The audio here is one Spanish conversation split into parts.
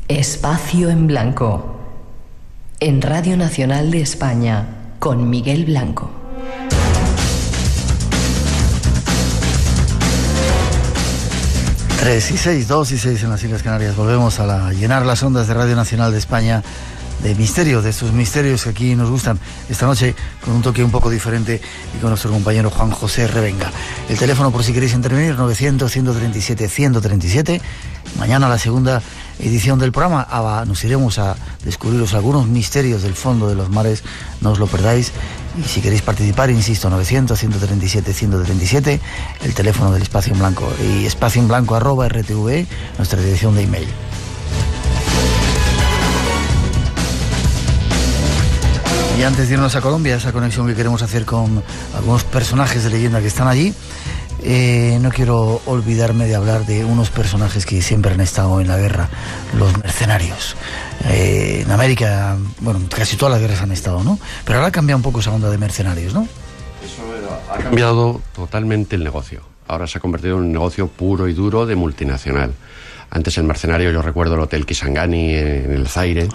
Espacio en Blanco, en Radio Nacional de España, con Miguel Blanco. Tres y 6, 2 y 6 en las Islas Canarias. Volvemos a llenar las ondas de Radio Nacional de España de misterios, de estos misterios que aquí nos gustan. Esta noche con un toque un poco diferente y con nuestro compañero Juan José Revenga. El teléfono por si queréis intervenir, 900-137-137. Mañana la segunda edición del programa. Nos iremos a descubriros algunos misterios del fondo de los mares. No os lo perdáis. Y si queréis participar, insisto, 900-137-137, el teléfono del Espacio en Blanco. Y espacioenblanco@rtve, nuestra dirección de email. Y antes de irnos a Colombia, esa conexión que queremos hacer con algunos personajes de leyenda que están allí, no quiero olvidarme de hablar de unos personajes que siempre han estado en la guerra, los mercenarios. En América, bueno, casi todas las guerras han estado, ¿no? Pero ahora ha cambiado un poco esa onda de mercenarios, ¿no? Eso ha cambiado totalmente el negocio. Ahora se ha convertido en un negocio puro y duro de multinacional. Antes el mercenario, yo recuerdo el Hotel Kisangani en el Zaire,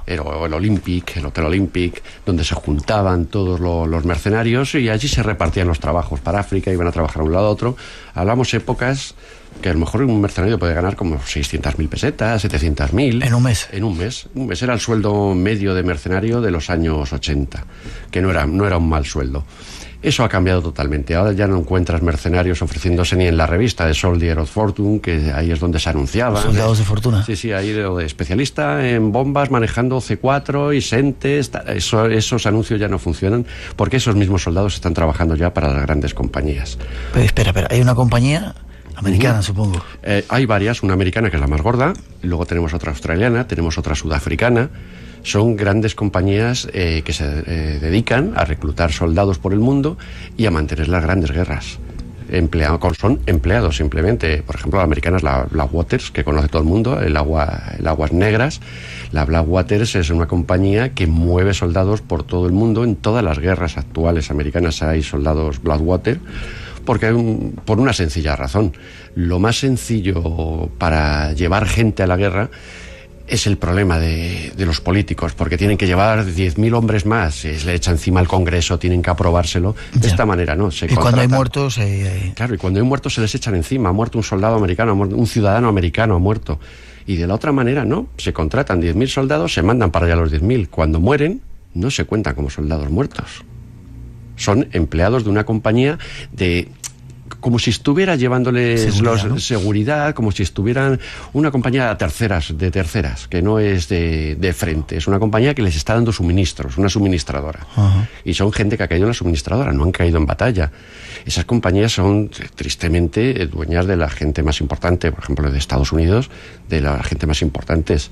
el Hotel Olympic, donde se juntaban todos los mercenarios y allí se repartían los trabajos para África, iban a trabajar de un lado a otro. Hablamos épocas que a lo mejor un mercenario puede ganar como 600.000 pesetas, 700.000. ¿En un mes? En un mes. Un mes era el sueldo medio de mercenario de los años 80, que no era un mal sueldo. Eso ha cambiado totalmente. Ahora ya no encuentras mercenarios ofreciéndose ni en la revista de Soldier of Fortune, que ahí es donde se anunciaba. Soldados de fortuna. Sí, ahí de especialista en bombas, manejando C4 y Sentes. Esos anuncios ya no funcionan porque esos mismos soldados están trabajando ya para las grandes compañías. Pero espera, hay una compañía americana, supongo. Hay varias, una americana que es la más gorda, luego tenemos otra australiana, tenemos otra sudafricana. Son grandes compañías que se dedican a reclutar soldados por el mundo y a mantener las grandes guerras. Son empleados simplemente. Por ejemplo, la americana es la Blackwaters, que conoce todo el mundo, el Aguas Negras. La Blackwaters es una compañía que mueve soldados por todo el mundo. En todas las guerras actuales americanas hay soldados Blackwater, porque por una sencilla razón. Lo más sencillo para llevar gente a la guerra es el problema de los políticos, porque tienen que llevar 10.000 hombres más, se le echa encima al Congreso, tienen que aprobárselo. De esta manera no. Y cuando hay muertos... Claro, y cuando hay muertos se les echan encima. Ha muerto un soldado americano, un ciudadano americano ha muerto. Y de la otra manera no, se contratan 10.000 soldados, se mandan para allá los 10.000. Cuando mueren, no se cuentan como soldados muertos. Son empleados de una compañía como si estuviera llevándoles seguridad, como si estuvieran una compañía de terceras, que no es de frente, es una compañía que les está dando suministros, una suministradora. Y son gente que ha caído en la suministradora, no han caído en batalla. Esas compañías son tristemente dueñas de la gente más importante, por ejemplo de Estados Unidos, de la gente más importantes.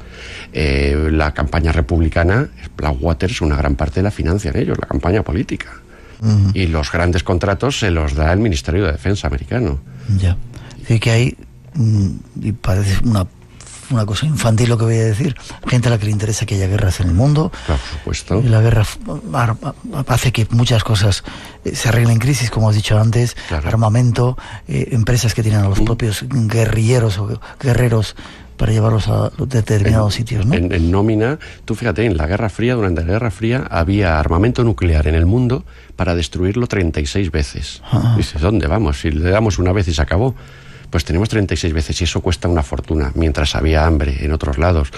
La campaña republicana, Blackwater, una gran parte la financian ellos, la campaña política. Y los grandes contratos se los da el Ministerio de Defensa americano. Ya. Sí, que hay, y parece una cosa infantil lo que voy a decir, gente a la que le interesa que haya guerras en el mundo. Claro, por supuesto. Y la guerra hace que muchas cosas se arreglen, crisis, como has dicho antes, claro. Armamento, empresas que tienen a los propios guerrilleros o guerreros para llevarlos a determinados sitios, ¿no? En nómina, tú fíjate, en la Guerra Fría, durante la Guerra Fría, había armamento nuclear en el mundo para destruirlo 36 veces. Dices, ¿dónde vamos? Si le damos una vez y se acabó. Pues tenemos 36 veces y eso cuesta una fortuna, mientras había hambre en otros lados.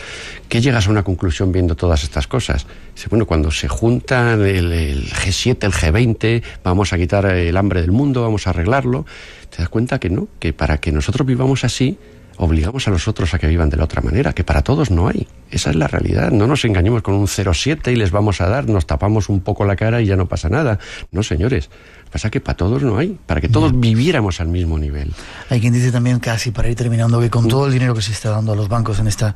¿Qué llegas a una conclusión viendo todas estas cosas? Dice, bueno, cuando se juntan el G7, el G20, vamos a quitar el hambre del mundo, vamos a arreglarlo. Te das cuenta que no, que para que nosotros vivamos así, obligamos a los otros a que vivan de la otra manera, que para todos no hay. Esa es la realidad. No nos engañemos con un 0,7 y les vamos a dar, nos tapamos un poco la cara y ya no pasa nada. No, señores. Pasa que para todos no hay, para que todos viviéramos al mismo nivel. Hay quien dice también, casi para ir terminando, que con todo el dinero que se está dando a los bancos en esta,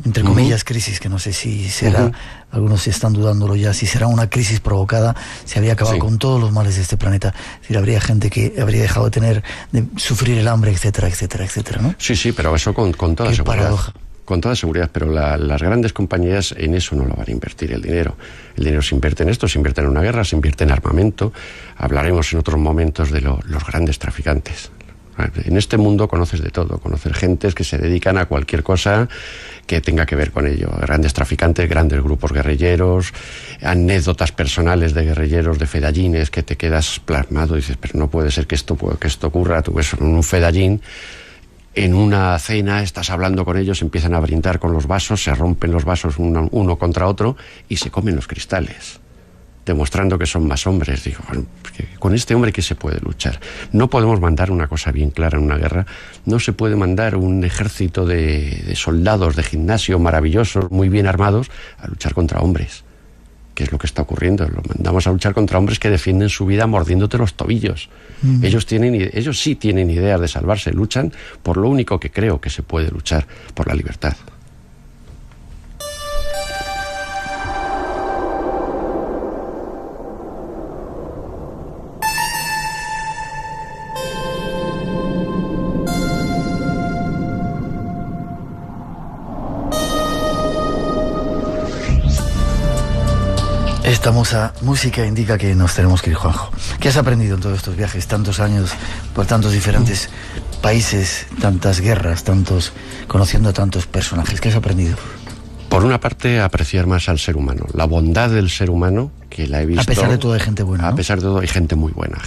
entre comillas, crisis, que no sé si será, algunos están dudándolo ya, si será una crisis provocada, se habría acabado con todos los males de este planeta. Es decir, habría gente que habría dejado de sufrir el hambre, etcétera, etcétera, etcétera, ¿no? Sí, pero eso con toda seguridad. Paradoja. Con toda seguridad, pero las grandes compañías en eso no lo van a invertir el dinero. El dinero se invierte en esto, se invierte en una guerra, se invierte en armamento. Hablaremos en otros momentos de los grandes traficantes. En este mundo conoces de todo, conoces gentes que se dedican a cualquier cosa que tenga que ver con ello. Grandes traficantes, grandes grupos guerrilleros, anécdotas personales de guerrilleros, de fedallines, que te quedas plasmado y dices, pero no puede ser que esto ocurra. Tú ves un fedallín en una cena, estás hablando con ellos, empiezan a brindar con los vasos, se rompen los vasos uno contra otro y se comen los cristales, demostrando que son más hombres. Digo, bueno, con este hombre ¿qué se puede luchar? No podemos mandar una cosa bien clara en una guerra. No se puede mandar un ejército de soldados de gimnasio maravillosos, muy bien armados, a luchar contra hombres. ¿Qué es lo que está ocurriendo? Los mandamos a luchar contra hombres que defienden su vida mordiéndote los tobillos. Ellos sí tienen ideas de salvarse, luchan por lo único que creo que se puede luchar, por la libertad. Esta música indica que nos tenemos que ir, Juanjo. ¿Qué has aprendido en todos estos viajes, tantos años, por tantos diferentes países, tantas guerras, conociendo a tantos personajes? ¿Qué has aprendido? Por una parte, apreciar más al ser humano, la bondad del ser humano, que la he visto. A pesar de todo hay gente buena, ¿no? A pesar de todo hay gente muy buena,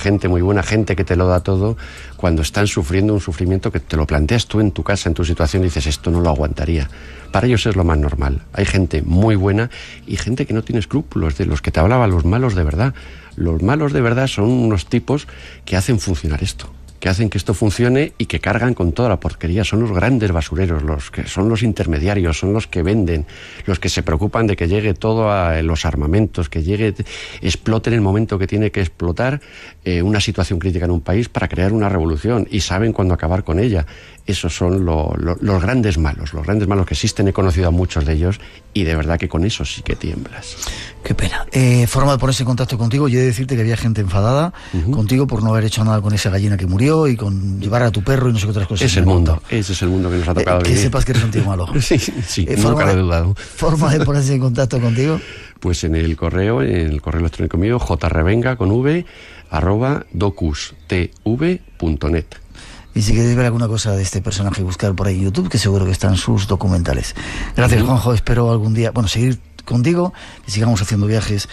gente que te lo da todo cuando están sufriendo un sufrimiento que te lo planteas tú en tu casa, en tu situación, y dices, esto no lo aguantaría. Para ellos es lo más normal. Hay gente muy buena y gente que no tiene escrúpulos, de los que te hablaba, los malos de verdad. Los malos de verdad son unos tipos que hacen funcionar esto, que hacen que esto funcione y que cargan con toda la porquería. Son los grandes basureros, los que son los intermediarios, son los que venden, los que se preocupan de que llegue todo a los armamentos, que explote en el momento que tiene que explotar una situación crítica en un país para crear una revolución, y saben cuándo acabar con ella. Esos son los grandes malos que existen. He conocido a muchos de ellos y de verdad que con eso sí que tiemblas. Qué pena. Forma de ponerse en contacto contigo. Yo he de decirte que había gente enfadada contigo por no haber hecho nada con esa gallina que murió y con llevar a tu perro y no sé qué otras cosas. Ese es el mundo que nos ha tocado vivir. Que sepas que eres un tío malo. sí, nunca lo he dudado. ¿Forma de ponerse en contacto contigo? Pues en el correo electrónico mío, jrevenga@docustv.net. Y si queréis ver alguna cosa de este personaje, buscar por ahí en YouTube, que seguro que están sus documentales. Gracias, Juanjo. Espero algún día, seguir contigo, que sigamos haciendo viajes,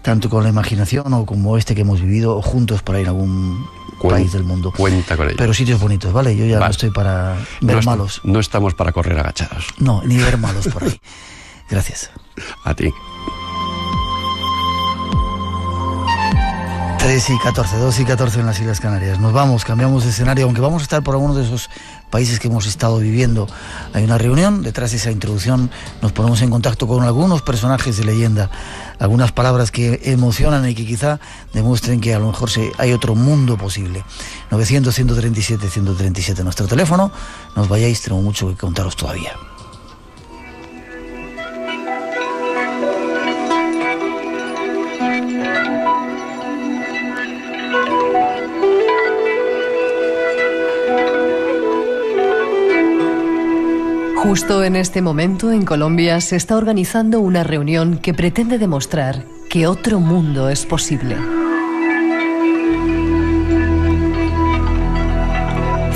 tanto con la imaginación o como este que hemos vivido, o juntos para ir a algún país del mundo. Cuenta con ello. Pero sitios bonitos, ¿vale? Yo ya no estoy para ver malos. No estamos para correr agachados. No, ni ver malos por ahí. Gracias. A ti. 2 y 14 en las Islas Canarias. Nos vamos, cambiamos de escenario, aunque vamos a estar por algunos de esos países que hemos estado viviendo. Hay una reunión, detrás de esa introducción nos ponemos en contacto con algunos personajes de leyenda, algunas palabras que emocionan y que quizá demuestren que a lo mejor hay otro mundo posible. 900-137-137 nuestro teléfono. No os vayáis, tenemos mucho que contaros todavía. Justo en este momento, en Colombia, se está organizando una reunión que pretende demostrar que otro mundo es posible.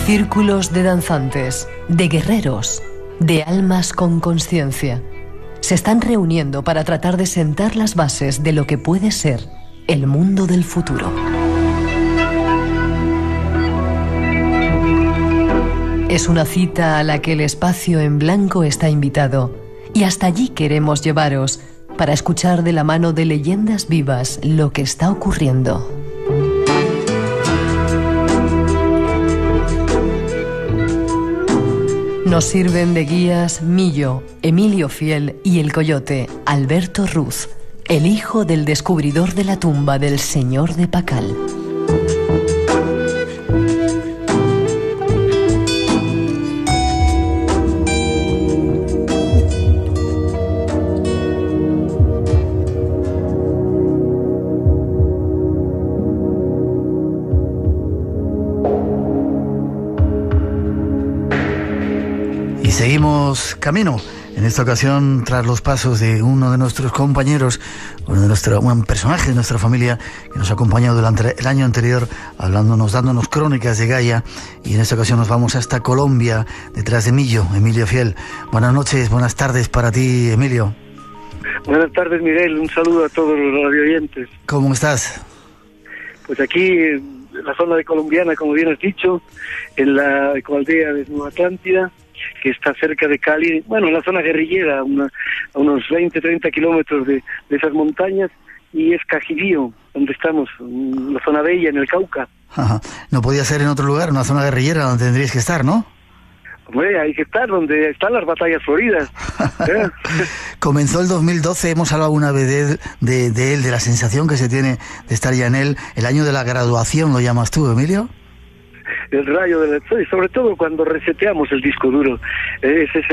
Círculos de danzantes, de guerreros, de almas con conciencia, se están reuniendo para tratar de sentar las bases de lo que puede ser el mundo del futuro. Es una cita a la que el espacio en blanco está invitado, y hasta allí queremos llevaros para escuchar de la mano de leyendas vivas lo que está ocurriendo. Nos sirven de guías Millo, Emilio Fiel y el coyote Alberto Ruz, el hijo del descubridor de la tumba del señor de Pacal. Seguimos camino En esta ocasión, tras los pasos de uno de nuestros compañeros, un personaje de nuestra familia que nos ha acompañado durante el año anterior, dándonos crónicas de Gaia, y en esta ocasión nos vamos hasta Colombia, detrás de Emilio Fiel. Buenas noches, buenas tardes para ti, Emilio. Buenas tardes, Miguel. Un saludo a todos los radioyentes. ¿Cómo estás? Pues aquí, en la zona de Colombiana, como bien has dicho, en la ecoaldea de Nueva Atlántida, que está cerca de Cali, bueno, en la zona guerrillera, a unos 20-30 kilómetros de esas montañas, y es Cajirío, donde estamos, en la zona bella, en el Cauca. Ajá. No podía ser en otro lugar, una zona guerrillera donde tendríais que estar, ¿no? Hombre, hay que estar donde están las batallas floridas. Comenzó el 2012, hemos hablado una vez de él, de la sensación que se tiene de estar ya en él. El año de la graduación, ¿lo llamas tú, Emilio? El rayo sobre todo cuando reseteamos el disco duro, ese es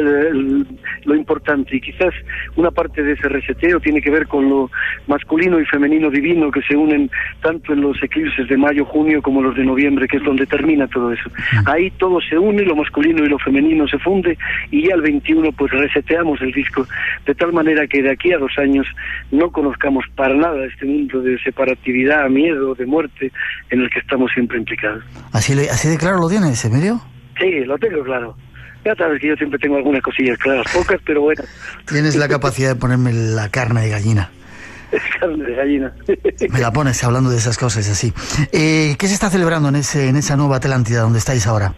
lo importante, y quizás una parte de ese reseteo tiene que ver con lo masculino y femenino divino que se unen tanto en los eclipses de mayo, junio como los de noviembre, que es donde termina todo eso. Ahí todo se une, lo masculino y lo femenino se funde, y ya el 21 pues reseteamos el disco de tal manera que de aquí a 2 años no conozcamos para nada este mundo de separatividad, miedo, de muerte en el que estamos siempre implicados. Así de claro lo tienes, Emilio. Sí, lo tengo claro. Ya sabes que yo siempre tengo algunas cosillas claras, pocas, pero buenas. Tienes la capacidad de ponerme la carne de gallina. Es carne de gallina. Me la pones hablando de esas cosas así. ¿Qué se está celebrando en esa nueva Atlántida donde estáis ahora?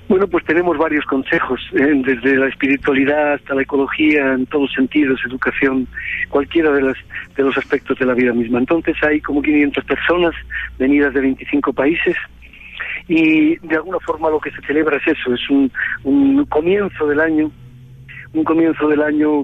Bueno, pues tenemos varios consejos, desde la espiritualidad hasta la ecología, en todos sentidos, educación, cualquiera de los aspectos de la vida misma. Entonces hay como 500 personas venidas de 25 países, y de alguna forma lo que se celebra es eso, es un comienzo del año,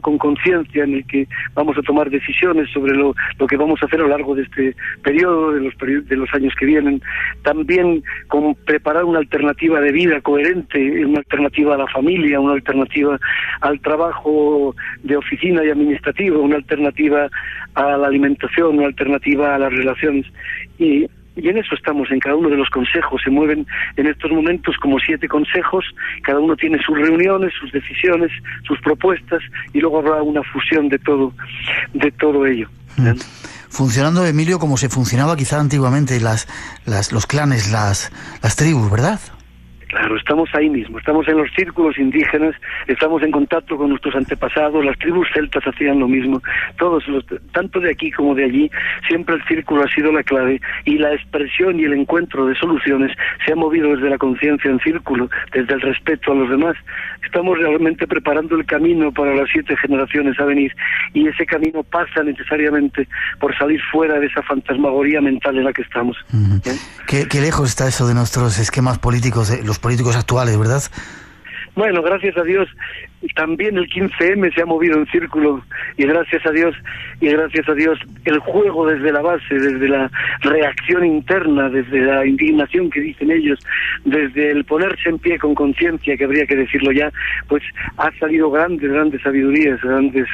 con conciencia, en el que vamos a tomar decisiones sobre lo que vamos a hacer a lo largo de este periodo, de los años que vienen. También con preparar una alternativa de vida coherente, una alternativa a la familia, una alternativa al trabajo de oficina y administrativo, una alternativa a la alimentación, una alternativa a las relaciones. Y en eso estamos, en cada uno de los consejos. Se mueven en estos momentos como 7 consejos, cada uno tiene sus reuniones, sus decisiones, sus propuestas, y luego habrá una fusión de todo ello. Funcionando, Emilio, como se funcionaba quizá antiguamente, los clanes, las tribus, ¿verdad? Claro, estamos ahí mismo, estamos en los círculos indígenas, estamos en contacto con nuestros antepasados, las tribus celtas hacían lo mismo, tanto de aquí como de allí, siempre el círculo ha sido la clave, y la expresión y el encuentro de soluciones se ha movido desde la conciencia en círculo, desde el respeto a los demás. Estamos realmente preparando el camino para las 7 generaciones a venir, y ese camino pasa necesariamente por salir fuera de esa fantasmagoría mental en la que estamos. Uh-huh. ¿Qué lejos está eso de nuestros esquemas políticos, los políticos actuales, ¿verdad? Bueno, gracias a Dios, también el 15M se ha movido en círculo, y gracias a Dios, el juego desde la base, desde la reacción interna, desde la indignación que dicen ellos, desde el ponerse en pie con conciencia, que habría que decirlo ya, pues ha salido grandes sabidurías, grandes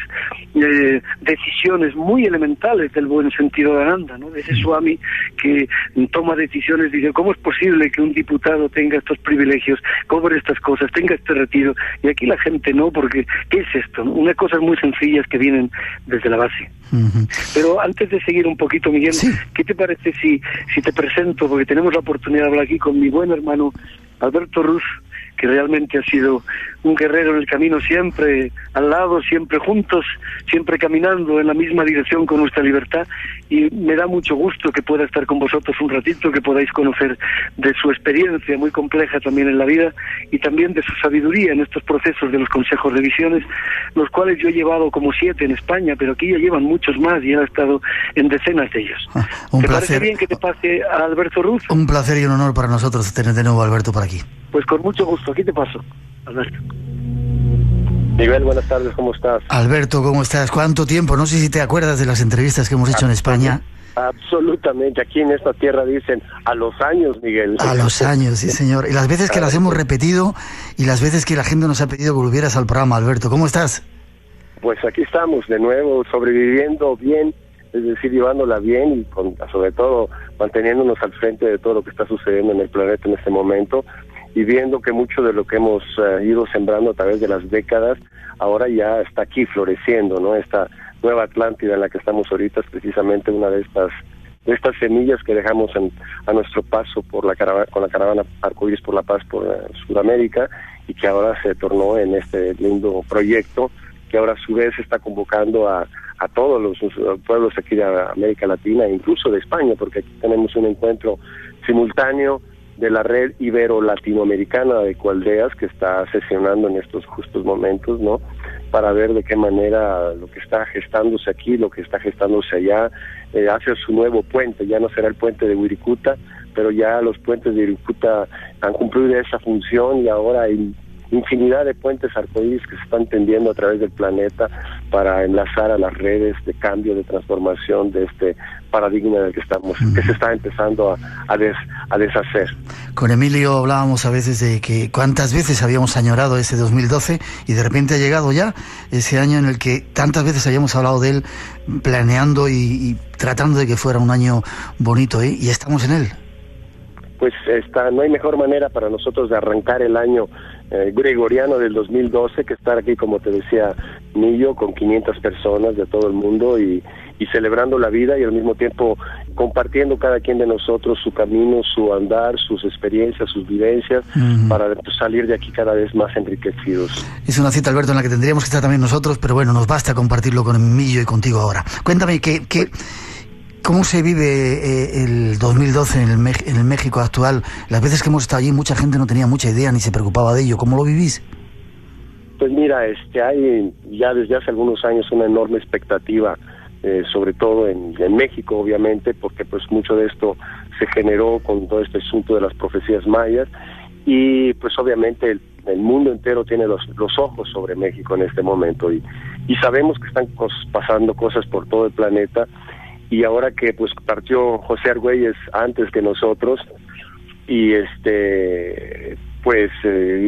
decisiones muy elementales del buen sentido de Ananda, ¿no? De ese Swami que toma decisiones, dice, ¿cómo es posible que un diputado tenga estos privilegios, cobre estas cosas, tenga este retiro? Y aquí la gente no, porque ¿qué es esto? ¿No? Unas cosas muy sencillas que vienen desde la base. Uh-huh. Pero antes de seguir un poquito, Miguel, sí, ¿qué te parece si te presento, porque tenemos la oportunidad de hablar aquí con mi buen hermano Alberto Ruz, que realmente ha sido un guerrero en el camino, siempre al lado, siempre juntos, siempre caminando en la misma dirección con nuestra libertad, y me da mucho gusto que pueda estar con vosotros un ratito, que podáis conocer de su experiencia muy compleja también en la vida, y también de su sabiduría en estos procesos de los consejos de visiones, los cuales yo he llevado como 7 en España, pero aquí ya llevan muchos más, y él ha estado en decenas de ellos. ¿Te parece bien que te pase a Alberto Ruz? Un placer y un honor para nosotros tener de nuevo a Alberto por aquí. Pues con mucho gusto, aquí te paso, Alberto. Miguel, buenas tardes, ¿cómo estás? Alberto, ¿cómo estás? ¿Cuánto tiempo? No sé si te acuerdas de las entrevistas que hemos hecho en España. Absolutamente, aquí en esta tierra dicen a los años, Miguel. A los años, sí señor. Y las veces que las hemos repetido, y las veces que la gente nos ha pedido que volvieras al programa, Alberto, ¿cómo estás? Pues aquí estamos, de nuevo, sobreviviendo bien, es decir, llevándola bien, y sobre todo manteniéndonos al frente de todo lo que está sucediendo en el planeta en este momento. y viendo que mucho de lo que hemos ido sembrando a través de las décadas ahora ya está aquí floreciendo, ¿no? Esta nueva Atlántida en la que estamos ahorita es precisamente una de estas semillas que dejamos a nuestro paso con la caravana Arcoíris por la Paz por Sudamérica, y que ahora se tornó en este lindo proyecto que ahora a su vez está convocando a todos los pueblos aquí de América Latina e incluso de España, porque aquí tenemos un encuentro simultáneo de la red ibero-latinoamericana de ecoaldeas que está sesionando en estos justos momentos, ¿no? Para ver de qué manera lo que está gestándose aquí, lo que está gestándose allá, hace su nuevo puente. Ya no será el puente de Wirikuta, pero ya los puentes de Wirikuta han cumplido esa función y ahora hay infinidad de puentes arcoíris que se están tendiendo a través del planeta para enlazar a las redes de cambio, de transformación de este paradigma en el que estamos, que se está empezando a deshacer. Con Emilio hablábamos a veces de que cuántas veces habíamos añorado ese 2012 y de repente ha llegado ya ese año en el que tantas veces habíamos hablado de él, planeando y tratando de que fuera un año bonito, ¿eh? Y estamos en él. Pues no hay mejor manera para nosotros de arrancar el año gregoriano del 2012 que estar aquí, como te decía Millo, con 500 personas de todo el mundo y celebrando la vida y al mismo tiempo compartiendo cada quien de nosotros su camino, su andar, sus experiencias, sus vivencias, para salir de aquí cada vez más enriquecidos. Es una cita, Alberto, en la que tendríamos que estar también nosotros, pero bueno, nos basta compartirlo con Millo y contigo ahora. Cuéntame, ¿cómo se vive el 2012 en el México actual? Las veces que hemos estado allí mucha gente no tenía mucha idea ni se preocupaba de ello. ¿Cómo lo vivís? Pues mira, hay ya desde hace algunos años una enorme expectativa, sobre todo en México, obviamente, porque pues mucho de esto se generó con todo este asunto de las profecías mayas y pues obviamente el mundo entero tiene los ojos sobre México en este momento y sabemos que están pasando cosas por todo el planeta. Y ahora que pues partió José Argüelles antes que nosotros y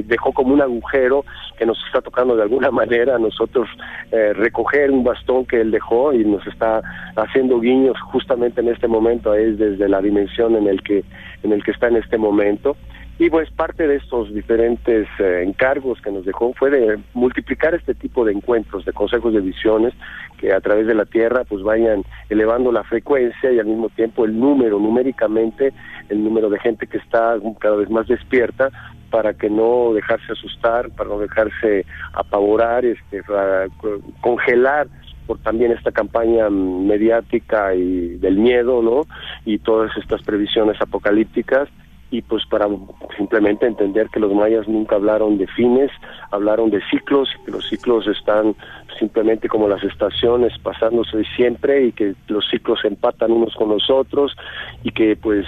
dejó como un agujero que nos está tocando de alguna manera a nosotros recoger un bastón que él dejó y nos está haciendo guiños justamente en este momento, es desde la dimensión en el que está en este momento. Y pues parte de estos diferentes encargos que nos dejó fue de multiplicar este tipo de encuentros, de consejos de visiones, que a través de la Tierra pues vayan elevando la frecuencia y al mismo tiempo numéricamente, el número de gente que está cada vez más despierta, para que no dejarse asustar, para no dejarse apavorar, para congelar por también esta campaña mediática y del miedo, ¿no? Y todas estas previsiones apocalípticas. Y pues para simplemente entender que los mayas nunca hablaron de fines, hablaron de ciclos, que los ciclos están simplemente como las estaciones pasándose siempre y que los ciclos empatan unos con los otros y que pues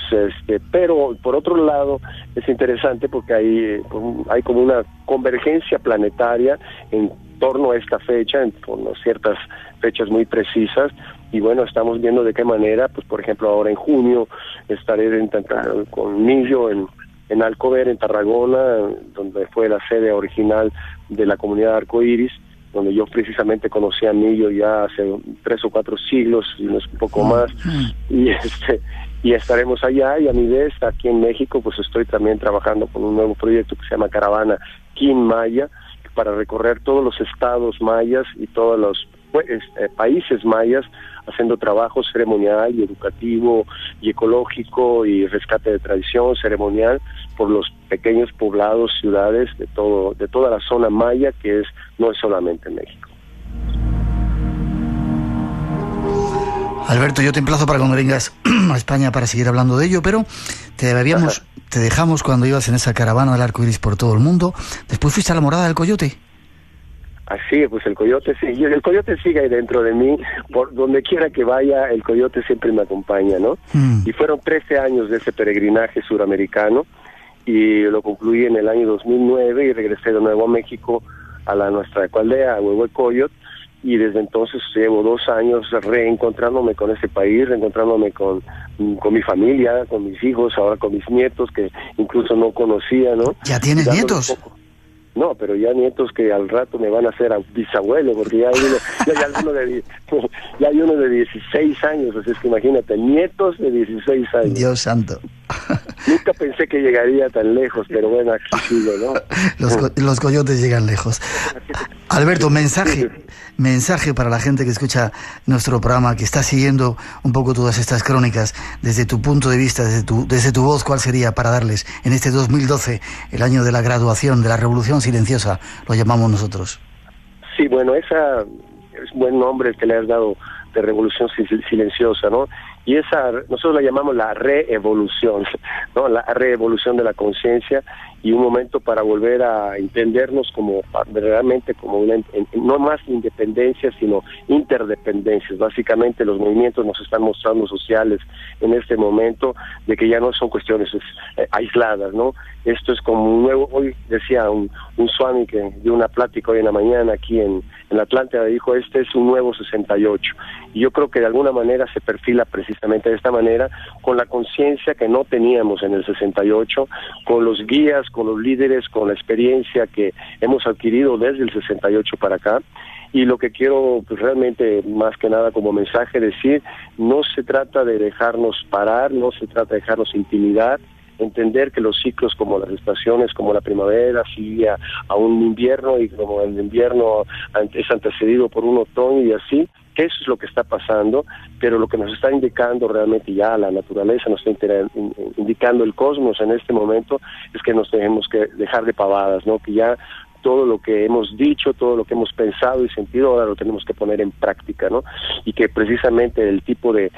pero por otro lado es interesante porque hay como una convergencia planetaria en torno a esta fecha, en torno a ciertas fechas muy precisas. Y bueno, estamos viendo de qué manera, pues por ejemplo ahora en junio estaré con Millo en Alcover, en Tarragona, donde fue la sede original de la comunidad Arcoíris, donde yo precisamente conocí a Millo ya hace 3 o 4 siglos, y no es un poco más, y estaremos allá, y a mi vez aquí en México pues estoy también trabajando con un nuevo proyecto que se llama Caravana Kin Maya, para recorrer todos los estados mayas y todos los países mayas, haciendo trabajo ceremonial y educativo y ecológico y rescate de tradición ceremonial por los pequeños poblados, ciudades de toda la zona maya, que no es solamente México. Alberto, yo te emplazo para cuando vengas a España para seguir hablando de ello, pero te dejamos cuando ibas en esa caravana del arco iris por todo el mundo. Después fuiste a la Morada del Coyote. Así, pues el coyote sigue ahí dentro de mí, por donde quiera que vaya, el coyote siempre me acompaña, ¿no? Y fueron 13 años de ese peregrinaje suramericano, y lo concluí en el año 2009, y regresé de nuevo a México, a nuestra ecoaldea, a Huehuecoyot, y desde entonces llevo 2 años reencontrándome con ese país, reencontrándome con mi familia, con mis hijos, ahora con mis nietos, que incluso no conocía, ¿no? ¿Ya tienes nietos? No, pero ya nietos que al rato me van a hacer bisabuelo, porque ya hay uno de 16 años, así es que imagínate, nietos de 16 años. Dios santo. Nunca pensé que llegaría tan lejos, pero bueno, aquí sigo, ¿no? Los coyotes llegan lejos. Alberto, mensaje para la gente que escucha nuestro programa, que está siguiendo un poco todas estas crónicas, desde tu punto de vista, desde tu voz, ¿cuál sería para darles en este 2012, el año de la graduación, de la revolución silenciosa, lo llamamos nosotros? Sí, bueno, esa es un buen nombre que le has dado, de revolución silenciosa, ¿no? Y esa, nosotros la llamamos la reevolución, ¿no? La reevolución de la conciencia, y un momento para volver a entendernos como verdaderamente como no más independencias, sino interdependencias. Básicamente los movimientos nos están mostrando sociales en este momento de que ya no son cuestiones aisladas, ¿no? Esto es como un nuevo, hoy decía un swami que dio una plática hoy en la mañana aquí en la Atlántida, dijo, este es un nuevo 68, y yo creo que de alguna manera se perfila precisamente de esta manera, con la conciencia que no teníamos en el 68, con los guías, con los líderes, con la experiencia que hemos adquirido desde el 68 para acá. Y lo que quiero, pues, realmente, más que nada como mensaje decir, no se trata de dejarnos parar, no se trata de dejarnos intimidar, entender que los ciclos, como las estaciones, como la primavera sigue a un invierno, y como el invierno es antecedido por un otoño y así, que eso es lo que está pasando, pero lo que nos está indicando realmente ya la naturaleza, nos está indicando el cosmos en este momento, es que nos tenemos que dejar de pavadas, ¿no? Que ya todo lo que hemos dicho, todo lo que hemos pensado y sentido, ahora lo tenemos que poner en práctica, ¿no? Y que precisamente el tipo de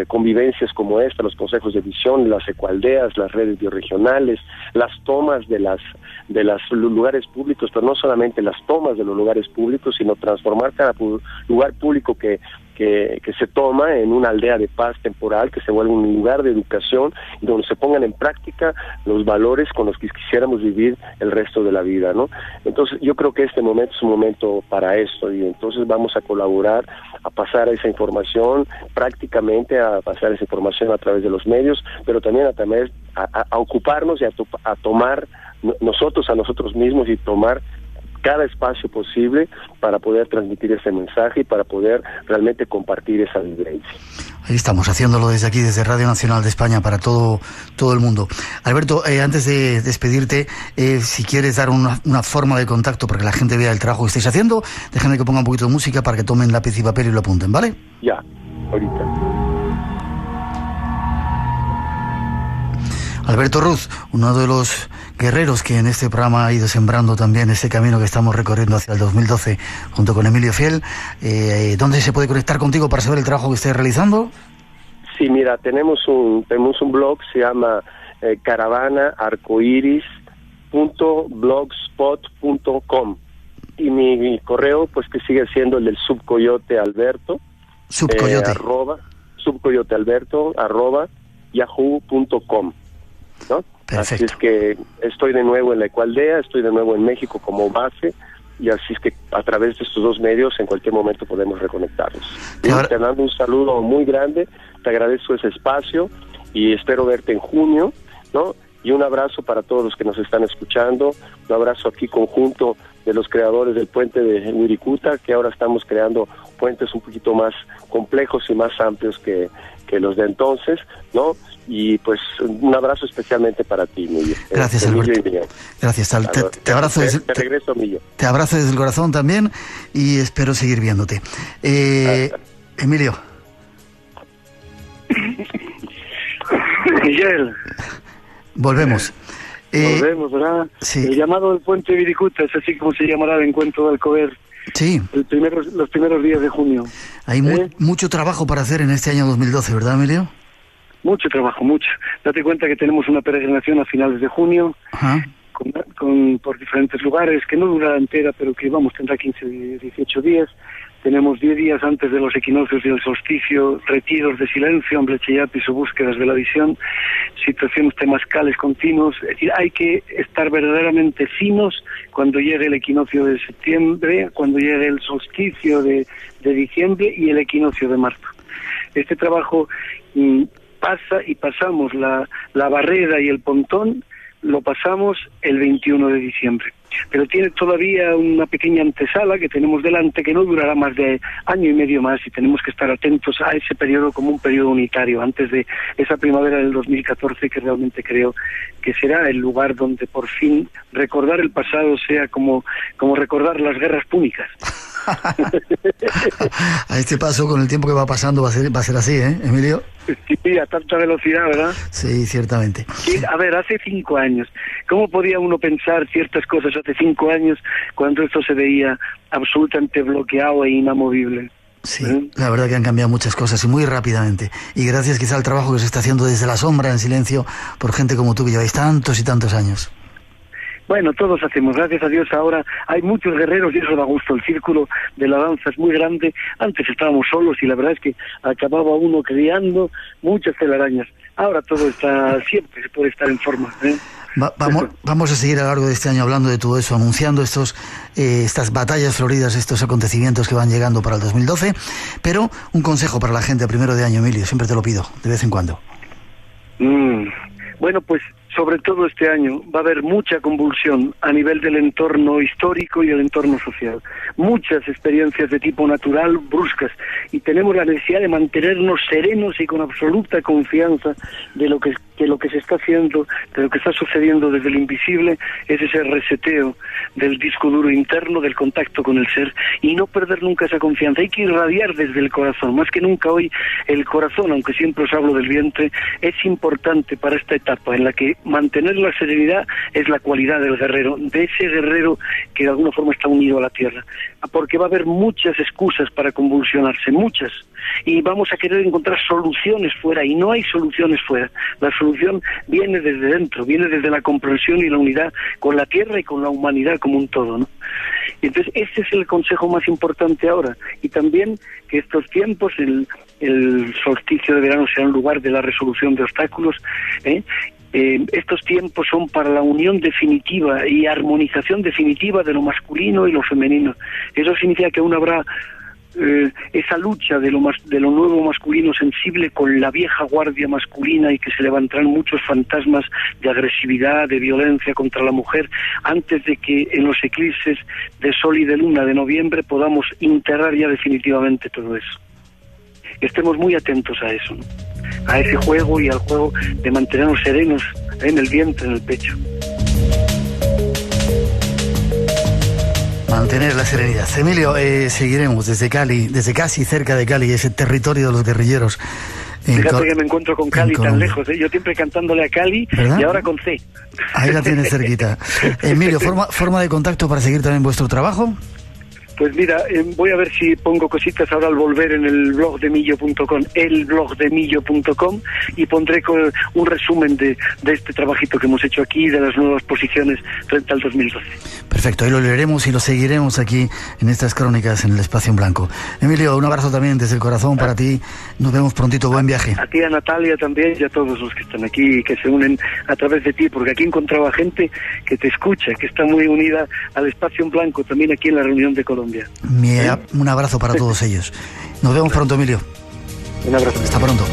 convivencias como esta, los consejos de visión, las ecoaldeas, las redes bioregionales, las tomas de los lugares públicos, pero no solamente las tomas de los lugares públicos, sino transformar cada lugar público que se toma en una aldea de paz temporal, que se vuelve un lugar de educación, donde se pongan en práctica los valores con los que quisiéramos vivir el resto de la vida, ¿no? Entonces yo creo que este momento es un momento para esto, y entonces vamos a colaborar a pasar esa información prácticamente, a pasar esa información a través de los medios, pero también a ocuparnos y a tomar nosotros a nosotros mismos, y tomar cada espacio posible para poder transmitir ese mensaje y para poder realmente compartir esa vivencia. Ahí estamos, haciéndolo desde aquí, desde Radio Nacional de España, para todo el mundo. Alberto, antes de despedirte, si quieres dar una forma de contacto para que la gente vea el trabajo que estáis haciendo, déjame que ponga un poquito de música para que tomen lápiz y papel y lo apunten, ¿vale? Ya, ahorita. Alberto Ruz, uno de los guerreros que en este programa ha ido sembrando también ese camino que estamos recorriendo hacia el 2012 junto con Emilio Fiel. ¿Dónde se puede conectar contigo para saber el trabajo que estés realizando? Sí, mira, tenemos un blog, se llama caravanaarcoiris.blogspot.com, y mi correo, pues, que sigue siendo el del Subcoyote Alberto, @yahoo.com, ¿no? Perfecto. Así es que estoy de nuevo en la Ecoaldea, estoy de nuevo en México como base, y así es que a través de estos dos medios en cualquier momento podemos reconectarnos. Te mando un saludo muy grande, te agradezco ese espacio y espero verte en junio, ¿no? Y un abrazo para todos los que nos están escuchando, un abrazo aquí conjunto de los creadores del puente de Wirikuta, que ahora estamos creando puentes un poquito más complejos y más amplios que los de entonces, ¿no? Y pues un abrazo especialmente para ti, Emilio. Gracias, Alberto. Gracias, te abrazo desde, te regreso, Emilio. Te abrazo desde el corazón también, y espero seguir viéndote. Emilio. Miguel. Volvemos. Volvemos, ¿verdad? Sí. El llamado del puente Wirikuta es así como se llamará el encuentro de Alcover. Sí. Los primeros días de junio. Hay mucho trabajo para hacer en este año 2012, ¿verdad, Emilio? Mucho trabajo, mucho. Date cuenta que tenemos una peregrinación a finales de junio, por diferentes lugares, que no durará entera, pero que tendrá 15, 18 días. Tenemos 10 días antes de los equinoccios y el solsticio, retiros de silencio, amblecheyapis o búsquedas de la visión, situaciones temascales continuos. Es decir, hay que estar verdaderamente finos cuando llegue el equinoccio de septiembre, cuando llegue el solsticio de diciembre y el equinoccio de marzo. Este trabajo pasamos la barrera y el pontón, lo pasamos el 21 de diciembre. pero tiene todavía una pequeña antesala que tenemos delante que no durará más de año y medio más, y tenemos que estar atentos a ese periodo como un periodo unitario antes de esa primavera del 2014, que realmente creo que será el lugar donde por fin recordar el pasado sea como recordar las guerras púnicas. A este paso, con el tiempo que va pasando, va a ser así, Emilio? Sí, a tanta velocidad, ¿verdad? Sí, ciertamente. Sí, a ver, hace 5 años, ¿cómo podía uno pensar ciertas cosas hace 5 años cuando esto se veía absolutamente bloqueado e inamovible? Sí, la verdad que han cambiado muchas cosas y muy rápidamente. Y gracias quizá al trabajo que se está haciendo desde la sombra, en silencio, por gente como tú que lleváis tantos y tantos años. Bueno, todos hacemos, gracias a Dios ahora hay muchos guerreros y eso da gusto, el círculo de la danza es muy grande, antes estábamos solos y la verdad es que acababa uno criando muchas telarañas, ahora todo está, siempre se puede estar en forma, ¿eh? Vamos a seguir a lo largo de este año hablando de todo eso, anunciando estas batallas floridas, estos acontecimientos que van llegando para el 2012, pero un consejo para la gente a primero de año, Emilio, siempre te lo pido, de vez en cuando. Bueno, pues sobre todo este año va a haber mucha convulsión a nivel del entorno histórico y el entorno social. Muchas experiencias de tipo natural bruscas y tenemos la necesidad de mantenernos serenos y con absoluta confianza de lo que se está haciendo, de lo que está sucediendo desde el invisible, es ese reseteo del disco duro interno, del contacto con el ser, y no perder nunca esa confianza. Hay que irradiar desde el corazón, más que nunca hoy el corazón, aunque siempre os hablo del vientre, es importante para esta etapa en la que mantener la serenidad es la cualidad del guerrero, de ese guerrero que de alguna forma está unido a la tierra, porque va a haber muchas excusas para convulsionarse, muchas, y vamos a querer encontrar soluciones fuera, y no hay soluciones fuera. La solución viene desde dentro, viene desde la comprensión y la unidad con la tierra y con la humanidad como un todo, ¿no? Y entonces este es el consejo más importante ahora, y también que estos tiempos, el solsticio de verano sea un lugar de la resolución de obstáculos, estos tiempos son para la unión definitiva y armonización definitiva de lo masculino y lo femenino. Eso significa que aún habrá esa lucha de lo nuevo masculino sensible con la vieja guardia masculina, y que se levantarán muchos fantasmas de agresividad, de violencia contra la mujer, antes de que en los eclipses de sol y de luna de noviembre podamos integrar ya definitivamente todo eso. Estemos muy atentos a eso, ¿no? A ese juego y al juego de mantenernos serenos en el vientre, en el pecho. Mantener la serenidad. Emilio, seguiremos desde Cali, desde casi cerca de Cali, ese territorio de los guerrilleros. Fíjate que me encuentro con Cali tan lejos, Yo siempre cantándole a Cali, ¿verdad? Y ahora con C. Ahí la tienes cerquita. Emilio, ¿forma de contacto para seguir también vuestro trabajo? Pues mira, voy a ver si pongo cositas ahora al volver en el blog de Millo.com, elblogdemillo.com, y pondré un resumen de este trabajito que hemos hecho aquí, de las nuevas posiciones frente al 2012. Perfecto, ahí lo leeremos y lo seguiremos aquí en estas crónicas en el Espacio en Blanco. Emilio, un abrazo también desde el corazón para ti, nos vemos prontito, buen viaje. A ti, a Natalia también, y a todos los que están aquí y que se unen a través de ti, porque aquí encontraba gente que te escucha, que está muy unida al Espacio en Blanco, también aquí en la reunión de Colombia. Un abrazo para todos ellos. Nos vemos pronto, Emilio. Un abrazo. Hasta pronto.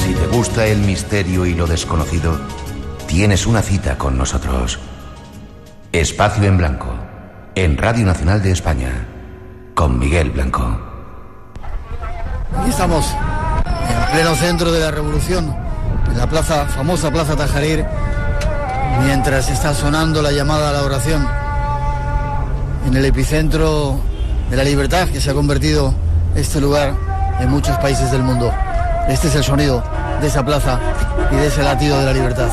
Si te gusta el misterio y lo desconocido, tienes una cita con nosotros. Espacio en Blanco, en Radio Nacional de España, con Miguel Blanco. Aquí estamos, en pleno centro de la revolución, en la famosa Plaza Tahrir, mientras está sonando la llamada a la oración, en el epicentro de la libertad que se ha convertido este lugar en muchos países del mundo. Este es el sonido de esa plaza y de ese latido de la libertad.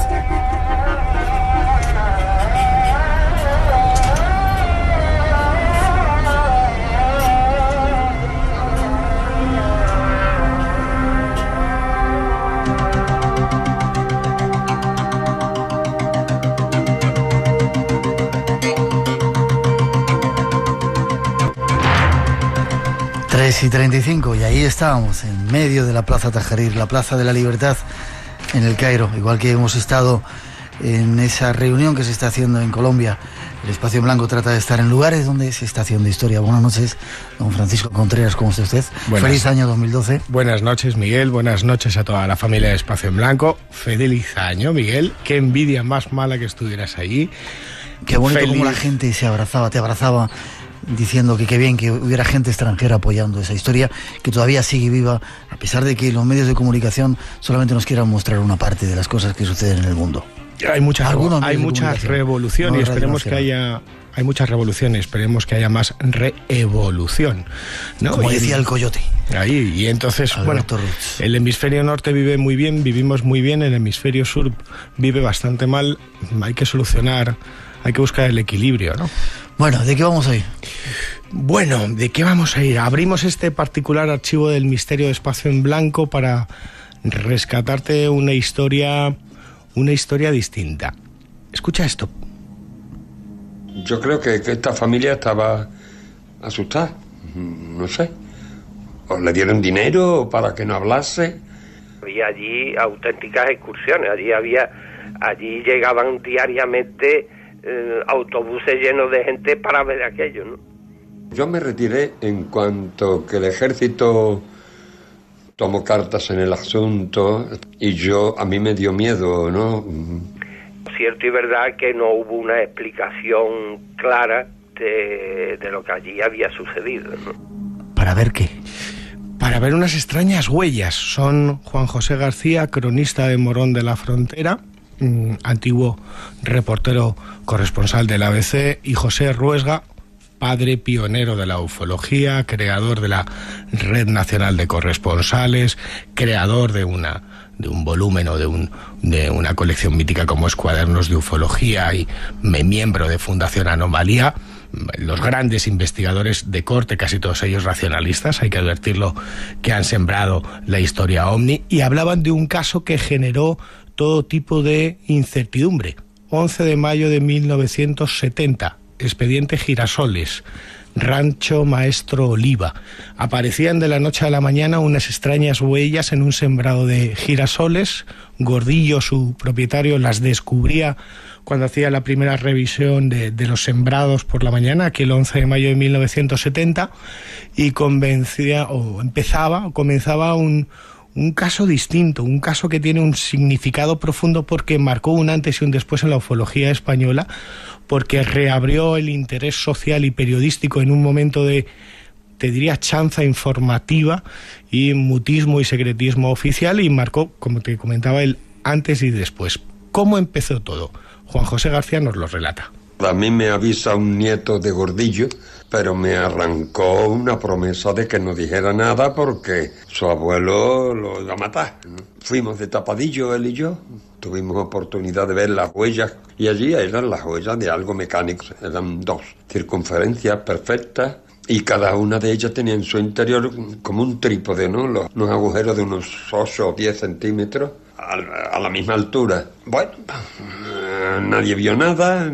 Y 35, y ahí estábamos, en medio de la Plaza Tahrir, la Plaza de la Libertad en el Cairo, igual que hemos estado en esa reunión que se está haciendo en Colombia. El Espacio en Blanco trata de estar en lugares donde se está haciendo historia. Buenas noches, don Francisco Contreras, ¿cómo está usted? Feliz año 2012. Buenas noches, Miguel, buenas noches a toda la familia de Espacio en Blanco. Feliz año, Miguel, qué envidia más mala que estuvieras allí. Qué bonito como la gente se abrazaba, te abrazaba, diciendo que qué bien que hubiera gente extranjera apoyando esa historia, que todavía sigue viva, a pesar de que los medios de comunicación solamente nos quieran mostrar una parte de las cosas que suceden en el mundo. Hay mucha revolución y esperemos que haya... Hay muchas revoluciones, esperemos que haya más reevolución, ¿no? Como decía el Coyote. Ahí, y entonces, Alberto bueno, Ruz. El hemisferio norte vive muy bien, vivimos muy bien, el hemisferio sur vive bastante mal, hay que solucionar, hay que buscar el equilibrio, ¿no? Bueno, ¿de qué vamos a ir? Bueno, ¿de qué vamos a ir? Abrimos este particular archivo del Misterio de Espacio en Blanco para rescatarte una historia distinta. Escucha esto. Yo creo que esta familia estaba asustada, no sé. ¿O le dieron dinero para que no hablase? Había allí auténticas excursiones, allí llegaban diariamente autobuses llenos de gente para ver aquello, ¿no? Yo me retiré en cuanto que el ejército tomó cartas en el asunto y a mí me dio miedo, ¿no? Cierto y verdad que no hubo una explicación clara de lo que allí había sucedido, ¿no? ¿Para ver qué? Para ver unas extrañas huellas. Son Juan José García, cronista de Morón de la Frontera, antiguo reportero corresponsal del ABC, y José Ruesga, padre pionero de la ufología, creador de la Red Nacional de Corresponsales, creador de un volumen o de una colección mítica como es Cuadernos de Ufología y miembro de Fundación Anomalía. Los grandes investigadores de corte, casi todos ellos racionalistas, hay que advertirlo, que han sembrado la historia ovni, y hablaban de un caso que generó todo tipo de incertidumbre. 11 de mayo de 1970, expediente Girasoles, Rancho Maestro Oliva. Aparecían de la noche a la mañana unas extrañas huellas en un sembrado de girasoles. Gordillo, su propietario, las descubría cuando hacía la primera revisión de los sembrados por la mañana, aquel 11 de mayo de 1970, y comenzaba un caso distinto, un caso que tiene un significado profundo porque marcó un antes y un después en la ufología española, porque reabrió el interés social y periodístico en un momento de, te diría, chanza informativa y mutismo y secretismo oficial, y marcó, como te comentaba, el antes y después. ¿Cómo empezó todo? Juan José García nos lo relata. A mí me avisa un nieto de Gordillo, pero me arrancó una promesa de que no dijera nada porque su abuelo lo iba a matar. Fuimos de tapadillo él y yo, tuvimos oportunidad de ver las huellas y allí eran las huellas de algo mecánico. Eran 2 circunferencias perfectas y cada una de ellas tenía en su interior como un trípode, ¿no? Unos agujeros de unos 8 o 10 centímetros a la misma altura. Bueno, nadie vio nada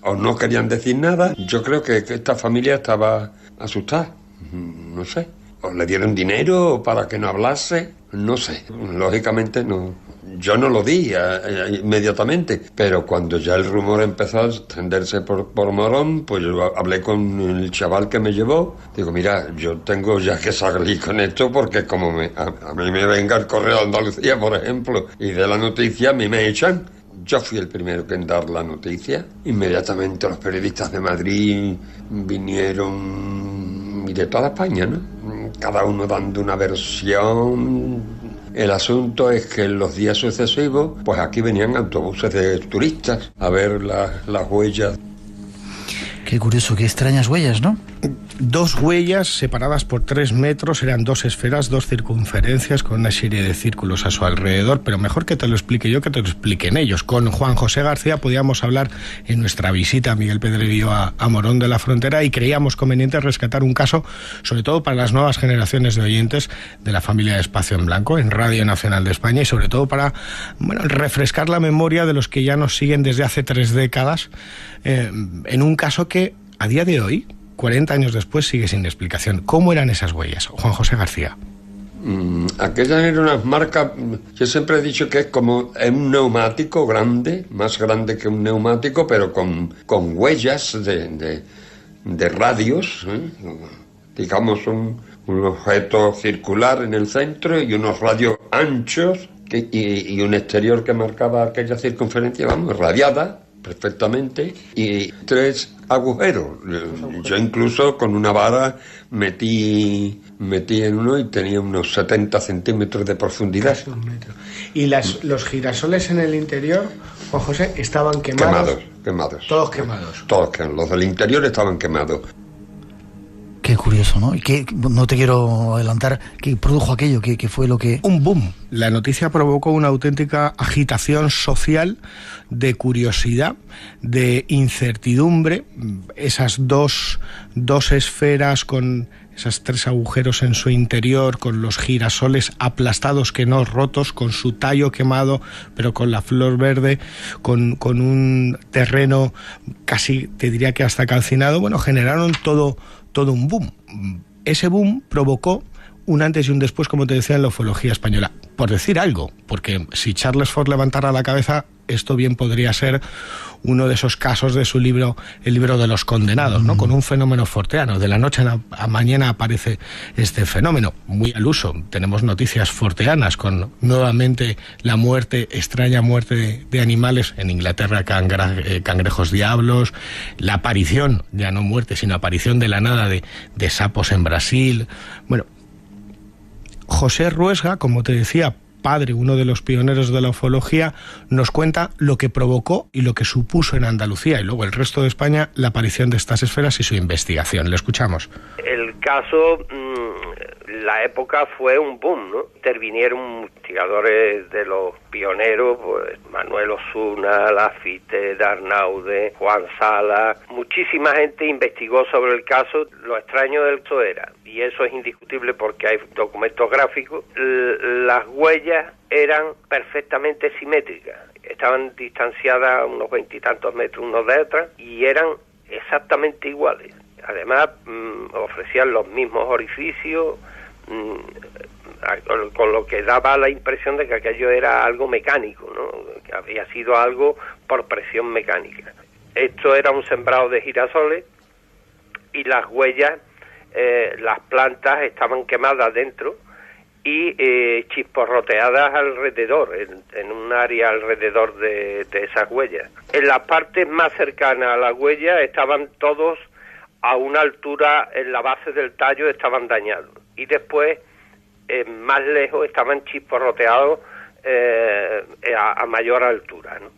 o no querían decir nada. Yo creo que esta familia estaba asustada, no sé. ¿O le dieron dinero para que no hablase? No sé, lógicamente no. Yo no lo di inmediatamente, pero cuando ya el rumor empezó a extenderse por Morón, pues yo hablé con el chaval que me llevó. Digo, mira, yo tengo ya que salir con esto porque como a mí me venga el Correo de Andalucía, por ejemplo, y de la noticia, a mí me echan. Yo fui el primero en dar la noticia. Inmediatamente los periodistas de Madrid vinieron, y de toda España, ¿no? Cada uno dando una versión. El asunto es que en los días sucesivos, pues aquí venían autobuses de turistas a ver las huellas. Qué curioso, qué extrañas huellas, ¿no? 2 huellas separadas por 3 metros, eran 2 esferas, 2 circunferencias con una serie de círculos a su alrededor, pero mejor que te lo explique yo que te lo expliquen ellos. Con Juan José García podíamos hablar en nuestra visita a Miguel Pedreguillo a Morón de la Frontera, y creíamos conveniente rescatar un caso, sobre todo para las nuevas generaciones de oyentes de la familia de Espacio en Blanco en Radio Nacional de España, y sobre todo para refrescar la memoria de los que ya nos siguen desde hace 3 décadas, en un caso que a día de hoy, 40 años después, sigue sin explicación. ¿Cómo eran esas huellas, Juan José García? Aquellas eran unas marcas, yo siempre he dicho que es como un neumático grande, más grande que un neumático, pero con huellas de radios, digamos un objeto circular en el centro y unos radios anchos y un exterior que marcaba aquella circunferencia, vamos, radiada perfectamente, y 3 agujeros. Yo incluso con una vara metí en uno y tenía unos 70 centímetros de profundidad. Casi 1 metro. ¿Y los girasoles en el interior, Juan José, estaban quemados? Quemados. Todos quemados. Los del interior estaban quemados. Qué curioso, ¿no? Y que no te quiero adelantar, ¿qué produjo aquello? ¿Qué fue lo que...? Un boom. La noticia provocó una auténtica agitación social, de curiosidad, de incertidumbre. Esas dos esferas con esos 3 agujeros en su interior, con los girasoles aplastados, que no rotos, con su tallo quemado, pero con la flor verde, con un terreno casi, te diría que hasta calcinado. Bueno, generaron todo un boom. Ese boom provocó un antes y un después, como te decía, en la ufología española. Por decir algo, porque si Charles Fort levantara la cabeza, esto bien podría ser uno de esos casos de su libro, el libro de los condenados, ¿no? Con un fenómeno forteano. De la noche a mañana aparece este fenómeno, muy al uso. Tenemos noticias forteanas con nuevamente la extraña muerte de animales en Inglaterra, cangrejos diablos, la aparición, ya no muerte, sino aparición de la nada de sapos en Brasil. Bueno, José Ruesga, como te decía, padre, uno de los pioneros de la ufología, nos cuenta lo que provocó y lo que supuso en Andalucía y luego el resto de España la aparición de estas esferas y su investigación. Le escuchamos. El caso, la época fue un boom, ¿no? Intervinieron investigadores de los pioneros, pues Manuel Osuna, Lafite, Darnaude, Juan Sala. Muchísima gente investigó sobre el caso. Lo extraño del caso era, y eso es indiscutible porque hay documentos gráficos, las huellas eran perfectamente simétricas. Estaban distanciadas unos 20 y tantos metros unos de otras y eran exactamente iguales. Además, ofrecían los mismos orificios, con lo que daba la impresión de que aquello era algo mecánico, ¿no? Que había sido algo por presión mecánica. Esto era un sembrado de girasoles y las huellas, las plantas estaban quemadas dentro y chisporroteadas alrededor, en un área alrededor de esas huellas. En las partes más cercanas a las huellas estaban todos a una altura, en la base del tallo estaban dañados, y después más lejos estaban chisporroteados a mayor altura, ¿no?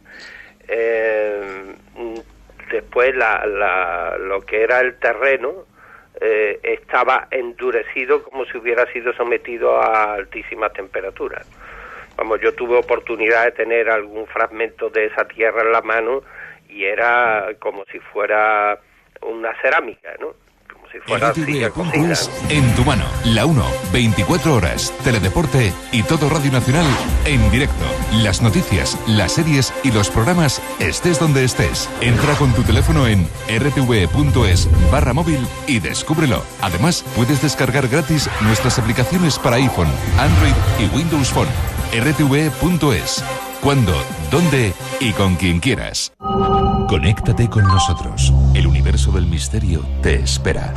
Después lo que era el terreno estaba endurecido como si hubiera sido sometido a altísimas temperaturas. Vamos, yo tuve oportunidad de tener algún fragmento de esa tierra en la mano y era como si fuera una cerámica, ¿no? Como si fuera silla cocida. En tu mano, la 1, 24 horas, teledeporte y todo Radio Nacional en directo. Las noticias, las series y los programas, estés donde estés. Entra con tu teléfono en rtve.es/móvil y descúbrelo. Además, puedes descargar gratis nuestras aplicaciones para iPhone, Android y Windows Phone. rtve.es. Cuando, dónde y con quien quieras. Conéctate con nosotros. El universo del misterio te espera.